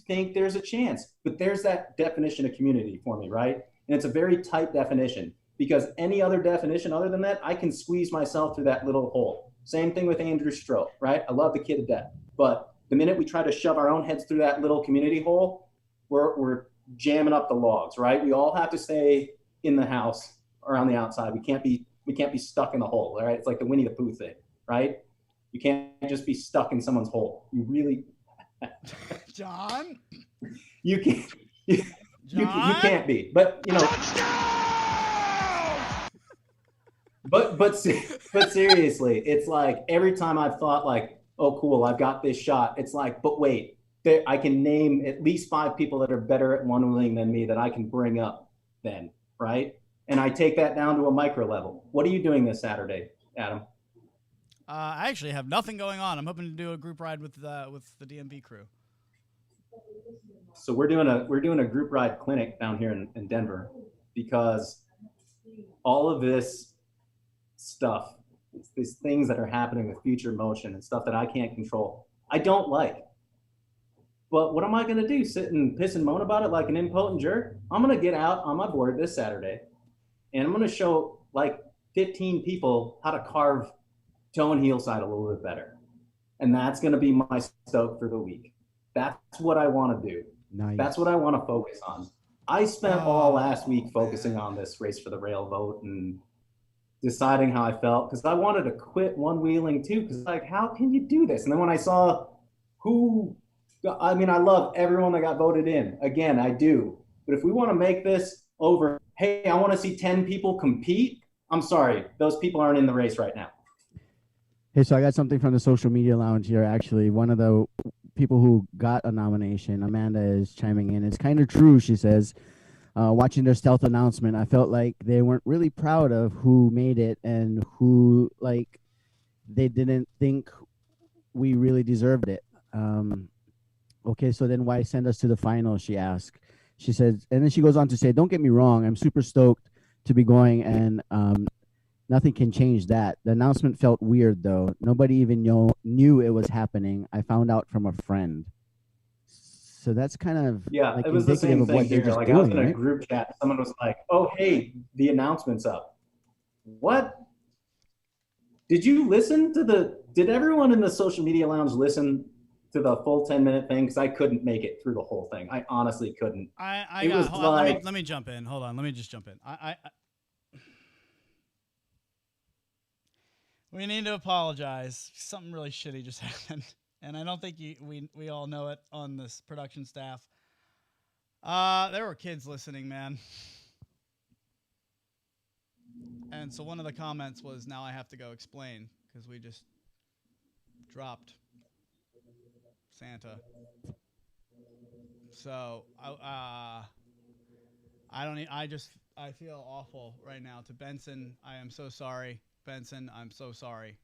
think there's a chance. But there's that definition of community for me, right? And it's a very tight definition, because any other definition other than that, I can squeeze myself through that little hole. Same thing with Andrew Stroh, right? I love the kid to death. But the minute we try to shove our own heads through that little community hole, we're jamming up the logs, right? We all have to stay in the house or on the outside. We can't be stuck in the hole, right? It's like the Winnie the Pooh thing, right? You can't just be stuck in someone's hole. You really John? you can't you can't be. But you know, but seriously, it's like every time I've thought like, oh cool, I've got this shot, it's like, but wait, I can name at least 5 people that are better at one wheeling than me that I can bring up then, right? And I take that down to a micro level. What are you doing this Saturday, Adam? I actually have nothing going on. I'm hoping to do a group ride with the DMV crew. So we're doing a group ride clinic down here in Denver, because all of this stuff, these things that are happening with future motion and stuff that I can't control, I don't like. But what am I going to do? Sit and piss and moan about it like an impotent jerk? I'm going to get out on my board this Saturday, and I'm going to show like 15 people how to carve toe and heel side a little bit better. And that's going to be my stoke for the week. That's what I want to do. Nice. That's what I want to focus on. I spent all last week focusing on this race for the rail vote and deciding how I felt, because I wanted to quit one wheeling too. Because like, how can you do this? And then when I saw I love everyone that got voted in. Again, I do. But if we want to make this over, hey, I want to see 10 people compete. I'm sorry, those people aren't in the race right now. Hey, so I got something from the social media lounge here. Actually, one of the people who got a nomination, Amanda, is chiming in. It's kind of true, she says. Watching their stealth announcement, I felt like they weren't really proud of who made it and who, like, they didn't think we really deserved it. Okay, so then why send us to the final, she asked. She said, and then she goes on to say, don't get me wrong, I'm super stoked to be going, and nothing can change that. The announcement felt weird, though. Nobody even knew it was happening. I found out from a friend. So that's kind of it was the same thing here. Like doing, I was in a group chat. Someone was like, "Oh, hey, the announcement's up." What? Did you listen to Did everyone in the social media lounge listen to the full 10-minute thing? Because I couldn't make it through the whole thing. I honestly couldn't. Let me jump in. Hold on. Let me just jump in. We need to apologize. Something really shitty just happened. And I don't think we all know it on this production staff. There were kids listening, man. And so one of the comments was, now I have to go explain, because we just dropped Santa. So I feel awful right now. To Benson, I am so sorry. Benson, I'm so sorry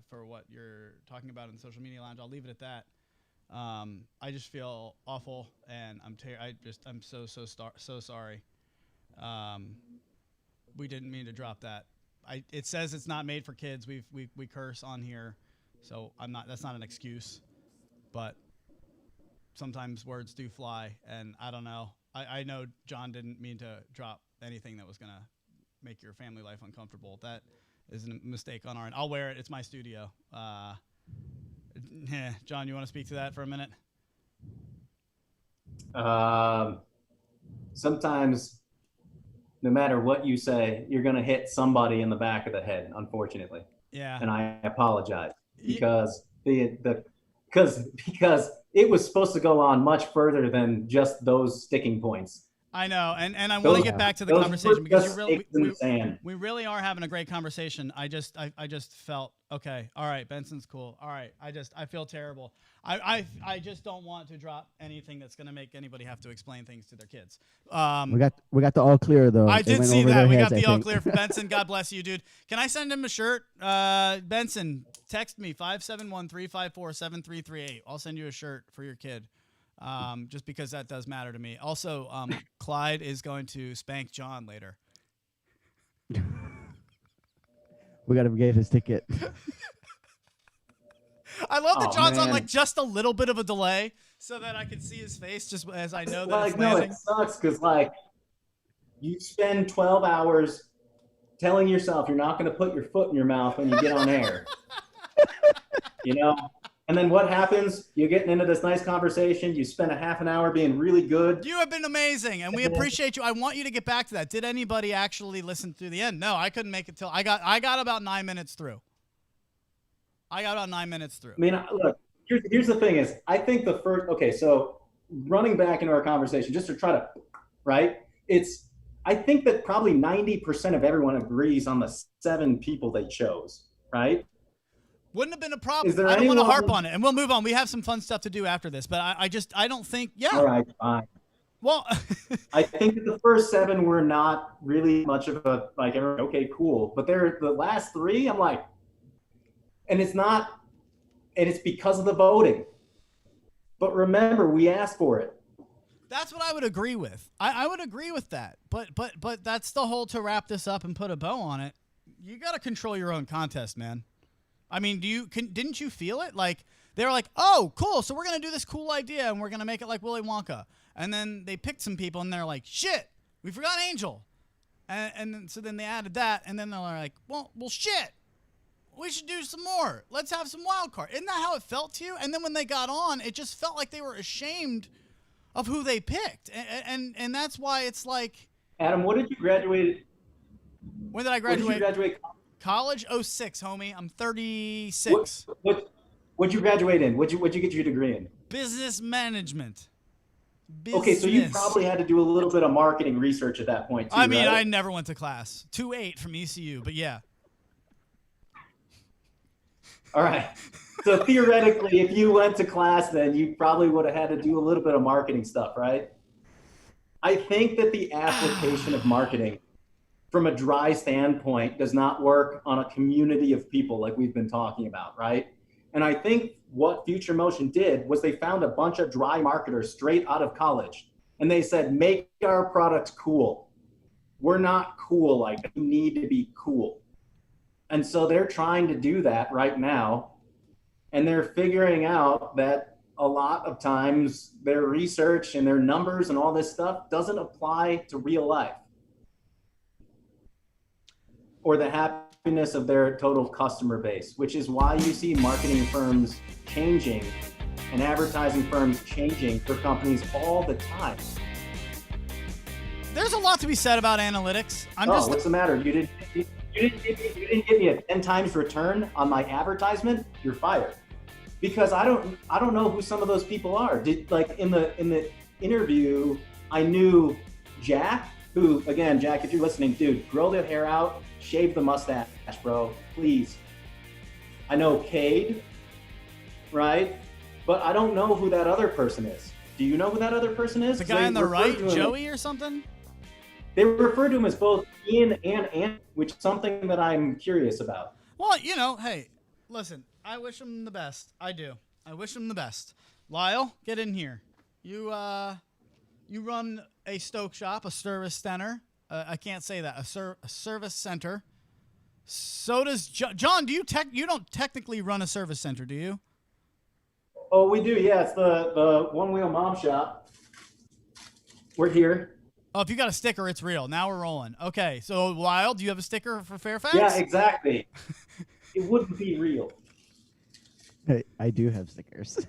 for what you're talking about in the social media lounge. I'll leave it at that. I just feel awful, and I'm so sorry. We didn't mean to drop that. It says it's not made for kids. We curse on here, so that's not an excuse, but sometimes words do fly, and I don't know. I know John didn't mean to drop anything that was gonna make your family life uncomfortable. That is a mistake on our end. I'll wear it. It's my studio. John, you want to speak to that for a minute? Sometimes, no matter what you say, you're going to hit somebody in the back of the head, unfortunately. Yeah. And I apologize, because because it was supposed to go on much further than just those sticking points. I know, and I want to get back to the conversation because we really are having a great conversation. I just felt okay. All right, Benson's cool. All right, I feel terrible. I just don't want to drop anything that's going to make anybody have to explain things to their kids. We got the all clear though. I did see that. We got the all clear for Benson. God bless you, dude. Can I send him a shirt? Benson, text me 571-354-7338. I'll send you a shirt for your kid. Just because that does matter to me. Also, Clyde is going to spank John later. We got to get his ticket. I love that John's on like just a little bit of a delay so that I can see his face just as I know that it's landing. It sucks because like you spend 12 hours telling yourself you're not going to put your foot in your mouth when you get on air. You know? And then what happens? You're getting into this nice conversation. You spend a half an hour being really good. You have been amazing, and we appreciate you. I want you to get back to that. Did anybody actually listen through the end? No, I couldn't make it till I got about 9 minutes through. I mean, look, here's the thing is, I think the first, okay, so running back into our conversation, just to try to, right, I think that probably 90% of everyone agrees on the 7 people they chose, right? Wouldn't have been a problem. I don't want to harp on it, and we'll move on. We have some fun stuff to do after this, but I don't think, yeah. All right, fine. Well, I think that the first 7 were not really much of a, like, okay, cool. But the last 3, I'm like, and it's because of the voting. But remember, we asked for it. That's what I would agree with. I would agree with that. But that's the whole, to wrap this up and put a bow on it, you got to control your own contest, man. I mean, didn't you feel it? Like, they were like, oh, cool, so we're going to do this cool idea, and we're going to make it like Willy Wonka. And then they picked some people, and they're like, shit, we forgot Angel. And so then they added that, and then they're like, well, shit, we should do some more. Let's have some wild card. Isn't that how it felt to you? And then when they got on, it just felt like they were ashamed of who they picked. And that's why it's like. Adam, what did you graduate? When did I graduate? When did you graduate? College 06, homie. I'm 36. What'd you graduate in? What'd you get your degree in? Business management. Okay, so you probably had to do a little bit of marketing research at that point, too, I mean, right? I never went to class. 2.8 from ECU, but yeah. All right. So theoretically, if you went to class, then you probably would have had to do a little bit of marketing stuff, right? I think that the application of marketing from a dry standpoint does not work on a community of people like we've been talking about, right? And I think what Future Motion did was they found a bunch of dry marketers straight out of college. And they said, make our products cool. We're not cool like that. We need to be cool. And so they're trying to do that right now. And they're figuring out that a lot of times their research and their numbers and all this stuff doesn't apply to real life or the happiness of their total customer base, which is why you see marketing firms changing and advertising firms changing for companies all the time. There's a lot to be said about analytics. What's the matter? You didn't give me a 10 times return on my advertisement. You're fired. Because I don't know who some of those people are. In the interview, I knew Jack, who, again, Jack, if you're listening, dude, grow the hair out, shave the mustache, bro, please. I know Cade, right? But I don't know who that other person is. Do you know who that other person is? The guy on the right, Joey or something? They refer to him as both Ian and Ant, which is something that I'm curious about. Well, hey, listen, I wish him the best. I do. I wish him the best. Lyle, get in here. You run a stoke shop, a service center. I can't say that. A service center. So does John. You don't technically run a service center, do you? Oh, we do. Yeah, it's the Onewheel Mom Shop. We're here. Oh, if you got a sticker, it's real. Now we're rolling. Okay, so Lyle, do you have a sticker for Fairfax? Yeah, exactly. It wouldn't be real. Hey, I do have stickers.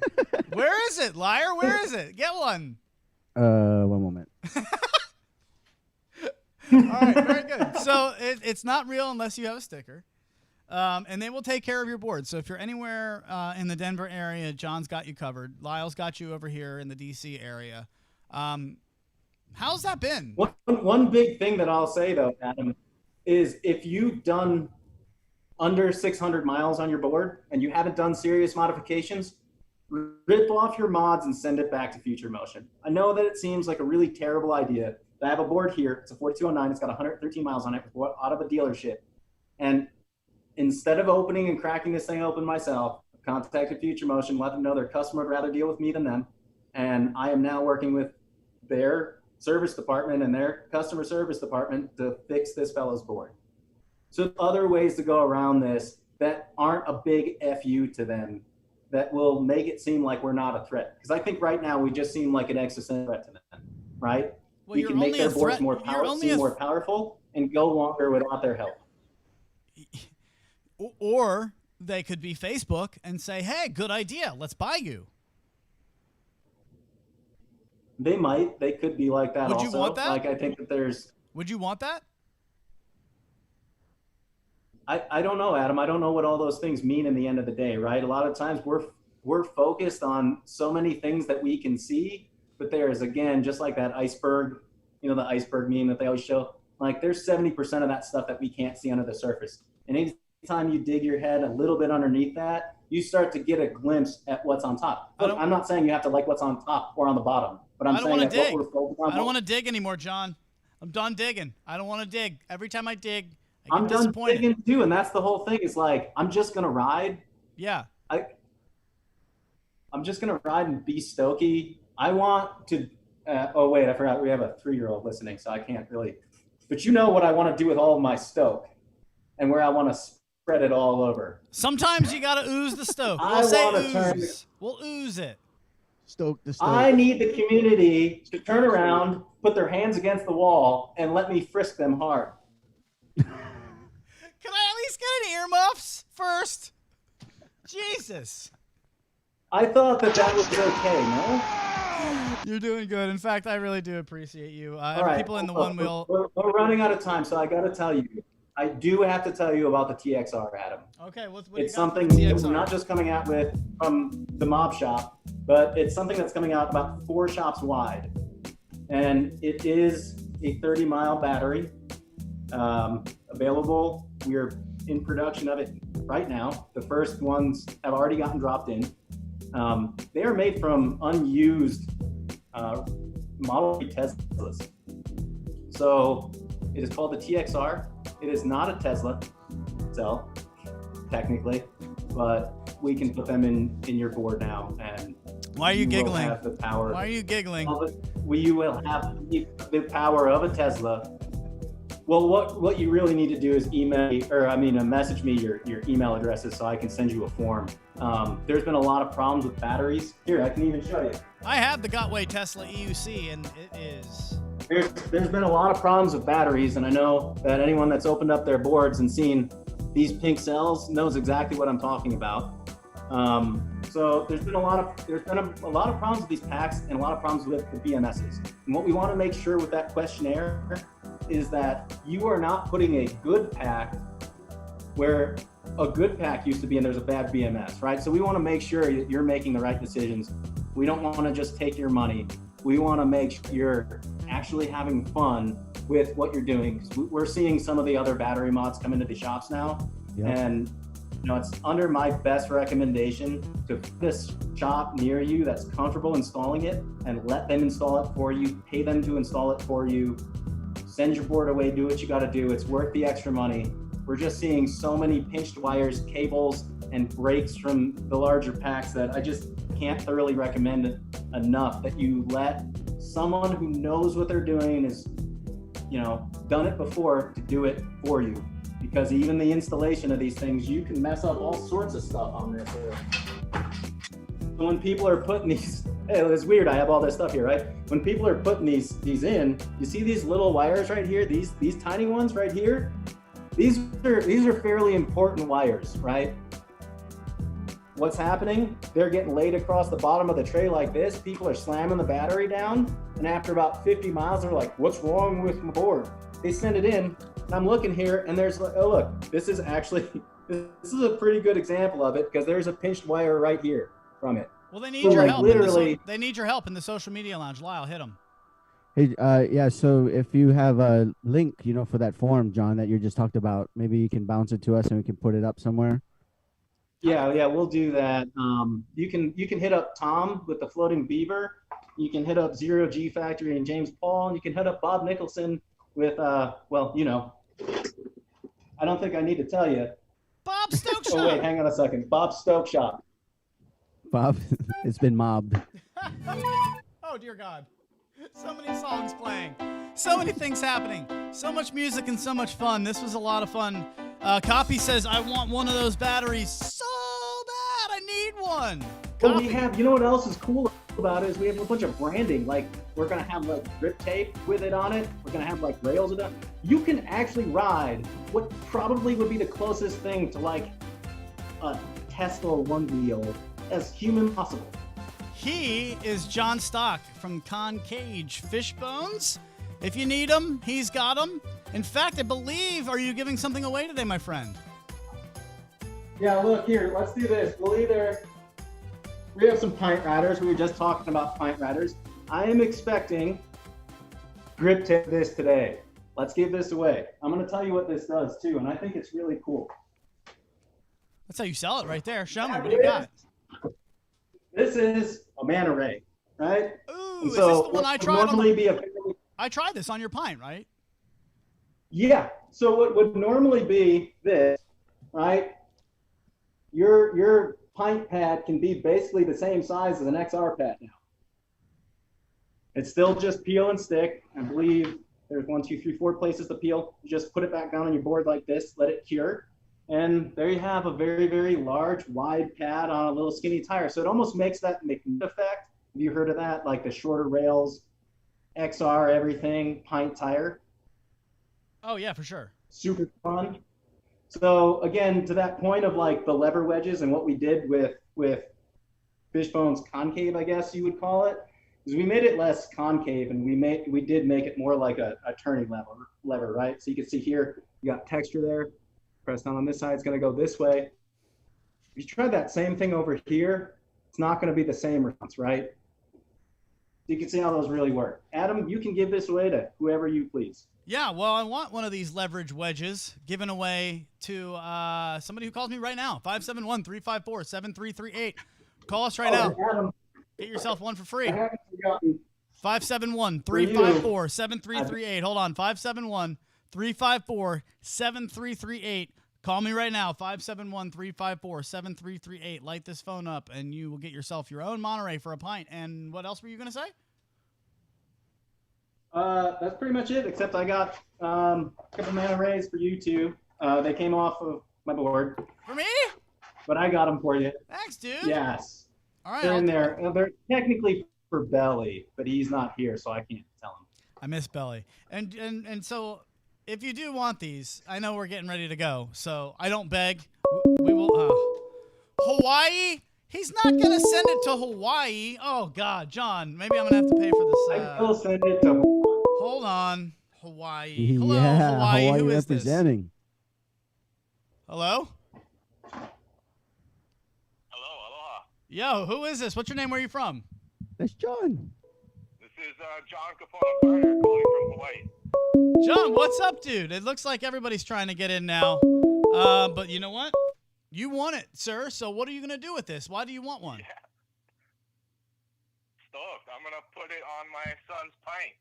Where is it, liar? Where is it? Get one. One moment. All right, very good. So it's not real unless you have a sticker. And they will take care of your board. So if you're anywhere in the Denver area, John's got you covered. Lyle's got you over here in the DC area. How's that been? One big thing that I'll say though, Adam, is if you've done under 600 miles on your board and you haven't done serious modifications, rip off your mods and send it back to Future Motion. I know that it seems like a really terrible idea. I have a board here. It's a 4209. It's got 113 miles on it out of a dealership. And instead of opening and cracking this thing open myself, I contacted Future Motion, let them know their customer would rather deal with me than them. And I am now working with their service department and their customer service department to fix this fellow's board. So other ways to go around this that aren't a big FU to them that will make it seem like we're not a threat. Because I think right now we just seem like an existential threat to them, right? Well, We can make their boards more powerful and go longer without their help. Or they could be Facebook and say, hey, good idea. Let's buy you. They might. They could be like that. Would also. You want that? Like I think that there's. Would you want that? I don't know, Adam. I don't know what all those things mean in the end of the day, right? A lot of times we're focused on so many things that we can see, but there's, again, just like that iceberg, you know, the iceberg meme that they always show, like there's 70% of that stuff that we can't see under the surface. And anytime you dig your head a little bit underneath that, you start to get a glimpse at what's on top. Look, I'm not saying you have to like what's on top or on the bottom, but I'm saying that what we're focused on. I don't want to dig anymore, John. I'm done digging. I don't want to dig. Every time I dig, I'm done digging too, and that's the whole thing. It's like I'm just gonna ride. Yeah. I'm just gonna ride and be stokey. I want to. Oh wait, I forgot we have a 3-year-old listening, so I can't really. But you know what I want to do with all of my stoke, and where I want to spread it all over. Sometimes you gotta ooze the stoke. We'll ooze it. Stoke the stoke. I need the community to turn around, put their hands against the wall, and let me frisk them hard. Can I at least get an earmuffs first? Jesus. I thought that was okay, no? You're doing good. In fact, I really do appreciate you. Right. People in the Onewheel. We're running out of time, so I got to tell you. I do have to tell you about the TXR, Adam. Okay, what it's something that we're not just coming out with from the mob shop, but it's something that's coming out about 4 shops wide. And it is a 30-mile battery available. We're in production of it right now. The first ones have already gotten dropped in. They are made from unused Model 3 Teslas. So it is called the TXR. It is not a Tesla cell, technically, but we can put them in your board now. And why are you giggling? Have the power. Why are you giggling? We will have the power of a Tesla. Well, what you really need to do is message me your email addresses so I can send you a form. There's been a lot of problems with batteries. Here, I can even show you. I have the Gotway Tesla EUC, and it is. There's been a lot of problems with batteries, and I know that anyone that's opened up their boards and seen these pink cells knows exactly what I'm talking about. So there's been a lot of problems with these packs and a lot of problems with the BMSs. And what we want to make sure with that questionnaire is that you are not putting a good pack where a good pack used to be and there's a bad BMS, right? So we want to make sure you're making the right decisions. We don't want to just take your money. We want to make sure you're actually having fun with what you're doing. 'Cause we're seeing some of the other battery mods come into the shops now. Yep. And it's under my best recommendation to this shop near you that's comfortable installing it and let them install it for you, pay them to install it for you, send your board away, do what you got to do. It's worth the extra money. We're just seeing so many pinched wires, cables, and breaks from the larger packs that I just can't thoroughly recommend it enough that you let someone who knows what they're doing, is, done it before, to do it for you. Because even the installation of these things, you can mess up all sorts of stuff on this. So when people are putting these, it's weird, I have all this stuff here, right? When people are putting these in, you see these little wires right here, these tiny ones right here? These are fairly important wires, right? What's happening? They're getting laid across the bottom of the tray like this. People are slamming the battery down, and after about 50 miles, they're like, what's wrong with my board? They send it in, and I'm looking here, and there's like, oh look, this is a pretty good example of it, because there's a pinched wire right here from it. Well, they need your help. They need your help in the social media lounge. Lyle, hit them. Hey, yeah. So if you have a link, for that form, John, that you just talked about, maybe you can bounce it to us and we can put it up somewhere. Yeah, we'll do that. You can hit up Tom with the Floating Beaver. You can hit up Zero G Factory and James Paul, and you can hit up Bob Nicholson with I don't think I need to tell you. Bob Stokes. Oh wait, hang on a second. Bob Stokes Shop. Bob, it's been mobbed. Oh dear God. So many songs playing. So many things happening. So much music and so much fun. This was a lot of fun. Copy says, I want one of those batteries so bad. I need one. Well, we have, you know what else is cool about it is we have a bunch of branding. Like, we're going to have like grip tape with it on it. We're going to have like rails with it. You can actually ride what probably would be the closest thing to like a Tesla one wheel as human possible. He is John Stock from Concage Fishbones. If you need them, he's got them. In fact, I believe, are you giving something away today, my friend? Yeah, look here. Let's do this. We have some pint riders. We were just talking about pint riders. I am expecting grip tape this today. Let's give this away. I'm going to tell you what this does too, and I think it's really cool. That's how you sell it right there. Show me. What do you got? This is a manta ray, right? Ooh, and is so this the one I tried? I tried this on your pint, right? Yeah. So what would normally be this, right? Your pint pad can be basically the same size as an XR pad now. It's still just peel and stick. I believe there's 1, 2, 3, 4 places to peel. You just put it back down on your board like this, let it cure. And there you have a very, very large, wide pad on a little skinny tire. So it almost makes that McNeil effect. Have you heard of that? Like the shorter rails, XR, everything, pint tire. Oh, yeah, for sure. Super fun. So again, to that point of like the lever wedges and what we did with Fishbone's concave, I guess you would call it, is we made it less concave and we did make it more like a turning lever, right? So you can see here, you got texture there. Press down on this side, it's going to go this way. If you try that same thing over here, it's not going to be the same response, right? You can see how those really work. Adam, you can give this away to whoever you please. Yeah, well, I want one of these leverage wedges given away to somebody who calls me right now, 571-354-7338. Call us right now. Adam, get yourself one for free. I haven't forgotten. 571-354-7338. Hold on, 571-354-7338. Call me right now, 571-354-7338. Light this phone up, and you will get yourself your own Monterey for a pint. And what else were you going to say? That's pretty much it, except I got a couple mana rays for you two. They came off of my board. For me? But I got them for you. Thanks, dude. Yes. All right. They're in there. They're technically for Belly, but he's not here, so I can't tell him. I miss Belly. And so if you do want these, I know we're getting ready to go, so I don't beg. We will. Hawaii? He's not going to send it to Hawaii. Oh, God, John, maybe I'm going to have to pay for this. I will send it to Hold on. Hawaii. Hello, Yeah, Hawaii. Who is representing. this? Hello? Hello, aloha. Yo, who is this? What's your name? Where are you from? That's John. This is John Capone Carter calling from Hawaii. John, what's up, dude? It looks like everybody's trying to get in now. But you know what? You want it, sir. So what are you going to do with this? Why do you want one? Yeah. Stoked. I'm going to put it on my son's pint.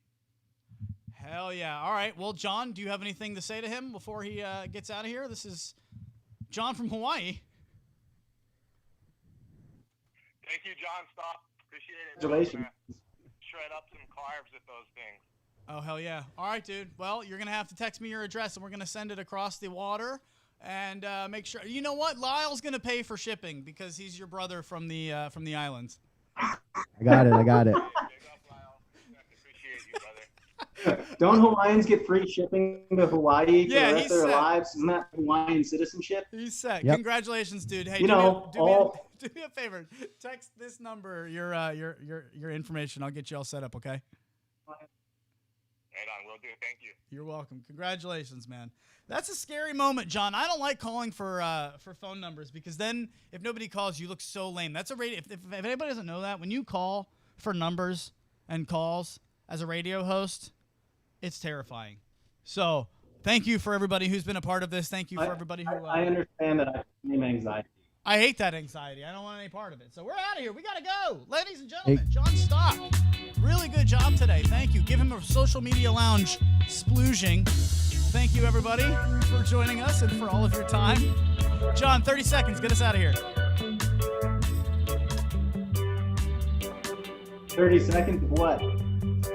Hell yeah. All right. Well, John, do you have anything to say to him before he gets out of here? This is John from Hawaii. Thank you, John. Stop. Appreciate it. Congratulations. Shred up some carbs with those things. Oh, hell yeah. All right, dude. Well, you're going to have to text me your address, and we're going to send it across the water. And make sure, you know what? Lyle's going to pay for shipping because he's your brother from the islands. I got it. Big up, Lyle. Appreciate you, brother. Don't Hawaiians get free shipping to Hawaii for Yeah, the rest he's of their set. lives? Isn't that Hawaiian citizenship? He's set. Yep. Congratulations, dude. Hey, You know, do me a favor. Text this number, your information. I'll get you all set up, okay? Right on. Will do. Thank you. You're welcome. Congratulations, man. That's a scary moment, John. I don't like calling for phone numbers because then if nobody calls, you look so lame. That's a radio. If anybody doesn't know that, when you call for numbers and calls, as a radio host, it's terrifying. So thank you for everybody who's been a part of this. Thank you for everybody who. I understand that I have the same anxiety. I hate that anxiety. I don't want any part of it. So we're out of here. We got to go. Ladies and gentlemen, John Stock. Really good job today. Thank you. Give him a social media lounge splooging. Thank you, everybody, for joining us and for all of your time. John, 30 seconds. Get us out of here. 30 seconds of what?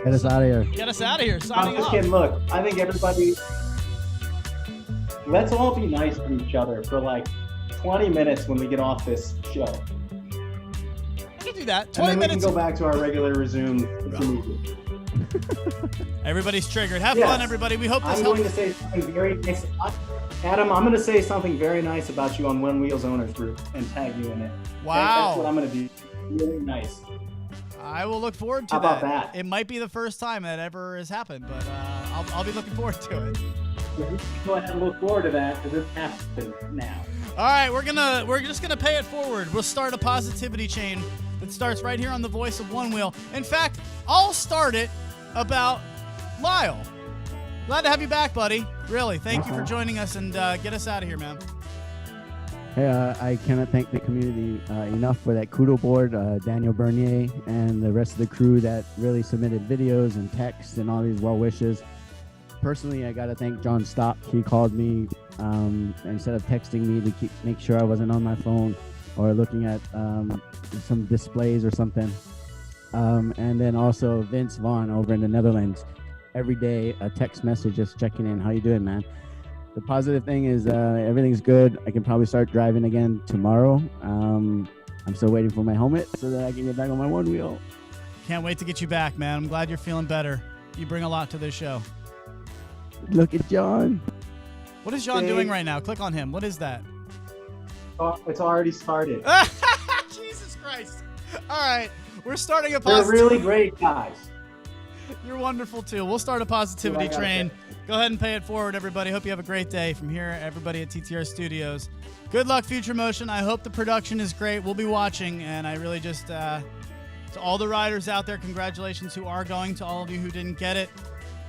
Get us out of here. Get us out of here. I'm Signing just off. kidding. Look, I think everybody, let's all be nice to each other for like 20 minutes when we get off this show. I can do that. And 20 then we minutes. can go back to our regular resumed. Everybody's triggered. Have Yes. fun, everybody. We hope this I'm going helps. to say something very nice. Adam, I'm going to say something very nice about you on One Wheels Owners Group and tag you in it. Wow. That's what I'm going to do. Really nice. I will look forward to How about that? It might be the first time that ever has happened, but I'll be looking forward to it. Go ahead and look forward to that because it's happening now. All right, we're just gonna pay it forward. We'll start a positivity chain that starts right here on the Voice of One Wheel. In fact, I'll start it about Lyle. Glad to have you back, buddy. Really, thank you for joining us and get us out of here, man. Hey, I cannot thank the community enough for that kudo board, Daniel Bernier and the rest of the crew that really submitted videos and texts and all these well wishes. Personally, I got to thank John Stock. He called me instead of texting me to make sure I wasn't on my phone or looking at some displays or something. And then also Vince Vaughn over in the Netherlands. Every day, a text message just checking in. How you doing, man? The positive thing is everything's good. I can probably start driving again tomorrow. I'm still waiting for my helmet so that I can get back on my one wheel. Can't wait to get you back, man. I'm glad you're feeling better. You bring a lot to this show. Look at John. What is John doing right now? Click on him. What is that? Oh, it's already started. Jesus Christ. All right. We're starting a They're positivity. really great guys. You're wonderful, too. We'll start a positivity That's what I train. gotta Go ahead and pay it forward, everybody. Hope you have a great day. From here, everybody at TTR Studios. Good luck, Future Motion. I hope the production is great. We'll be watching, and I really just, to all the riders out there, congratulations who are going. To all of you who didn't get it,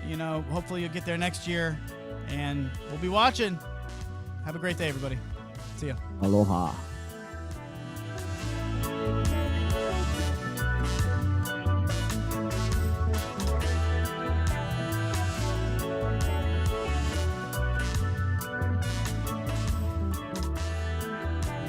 you know, hopefully you'll get there next year, and we'll be watching. Have a great day, everybody. See ya. Aloha.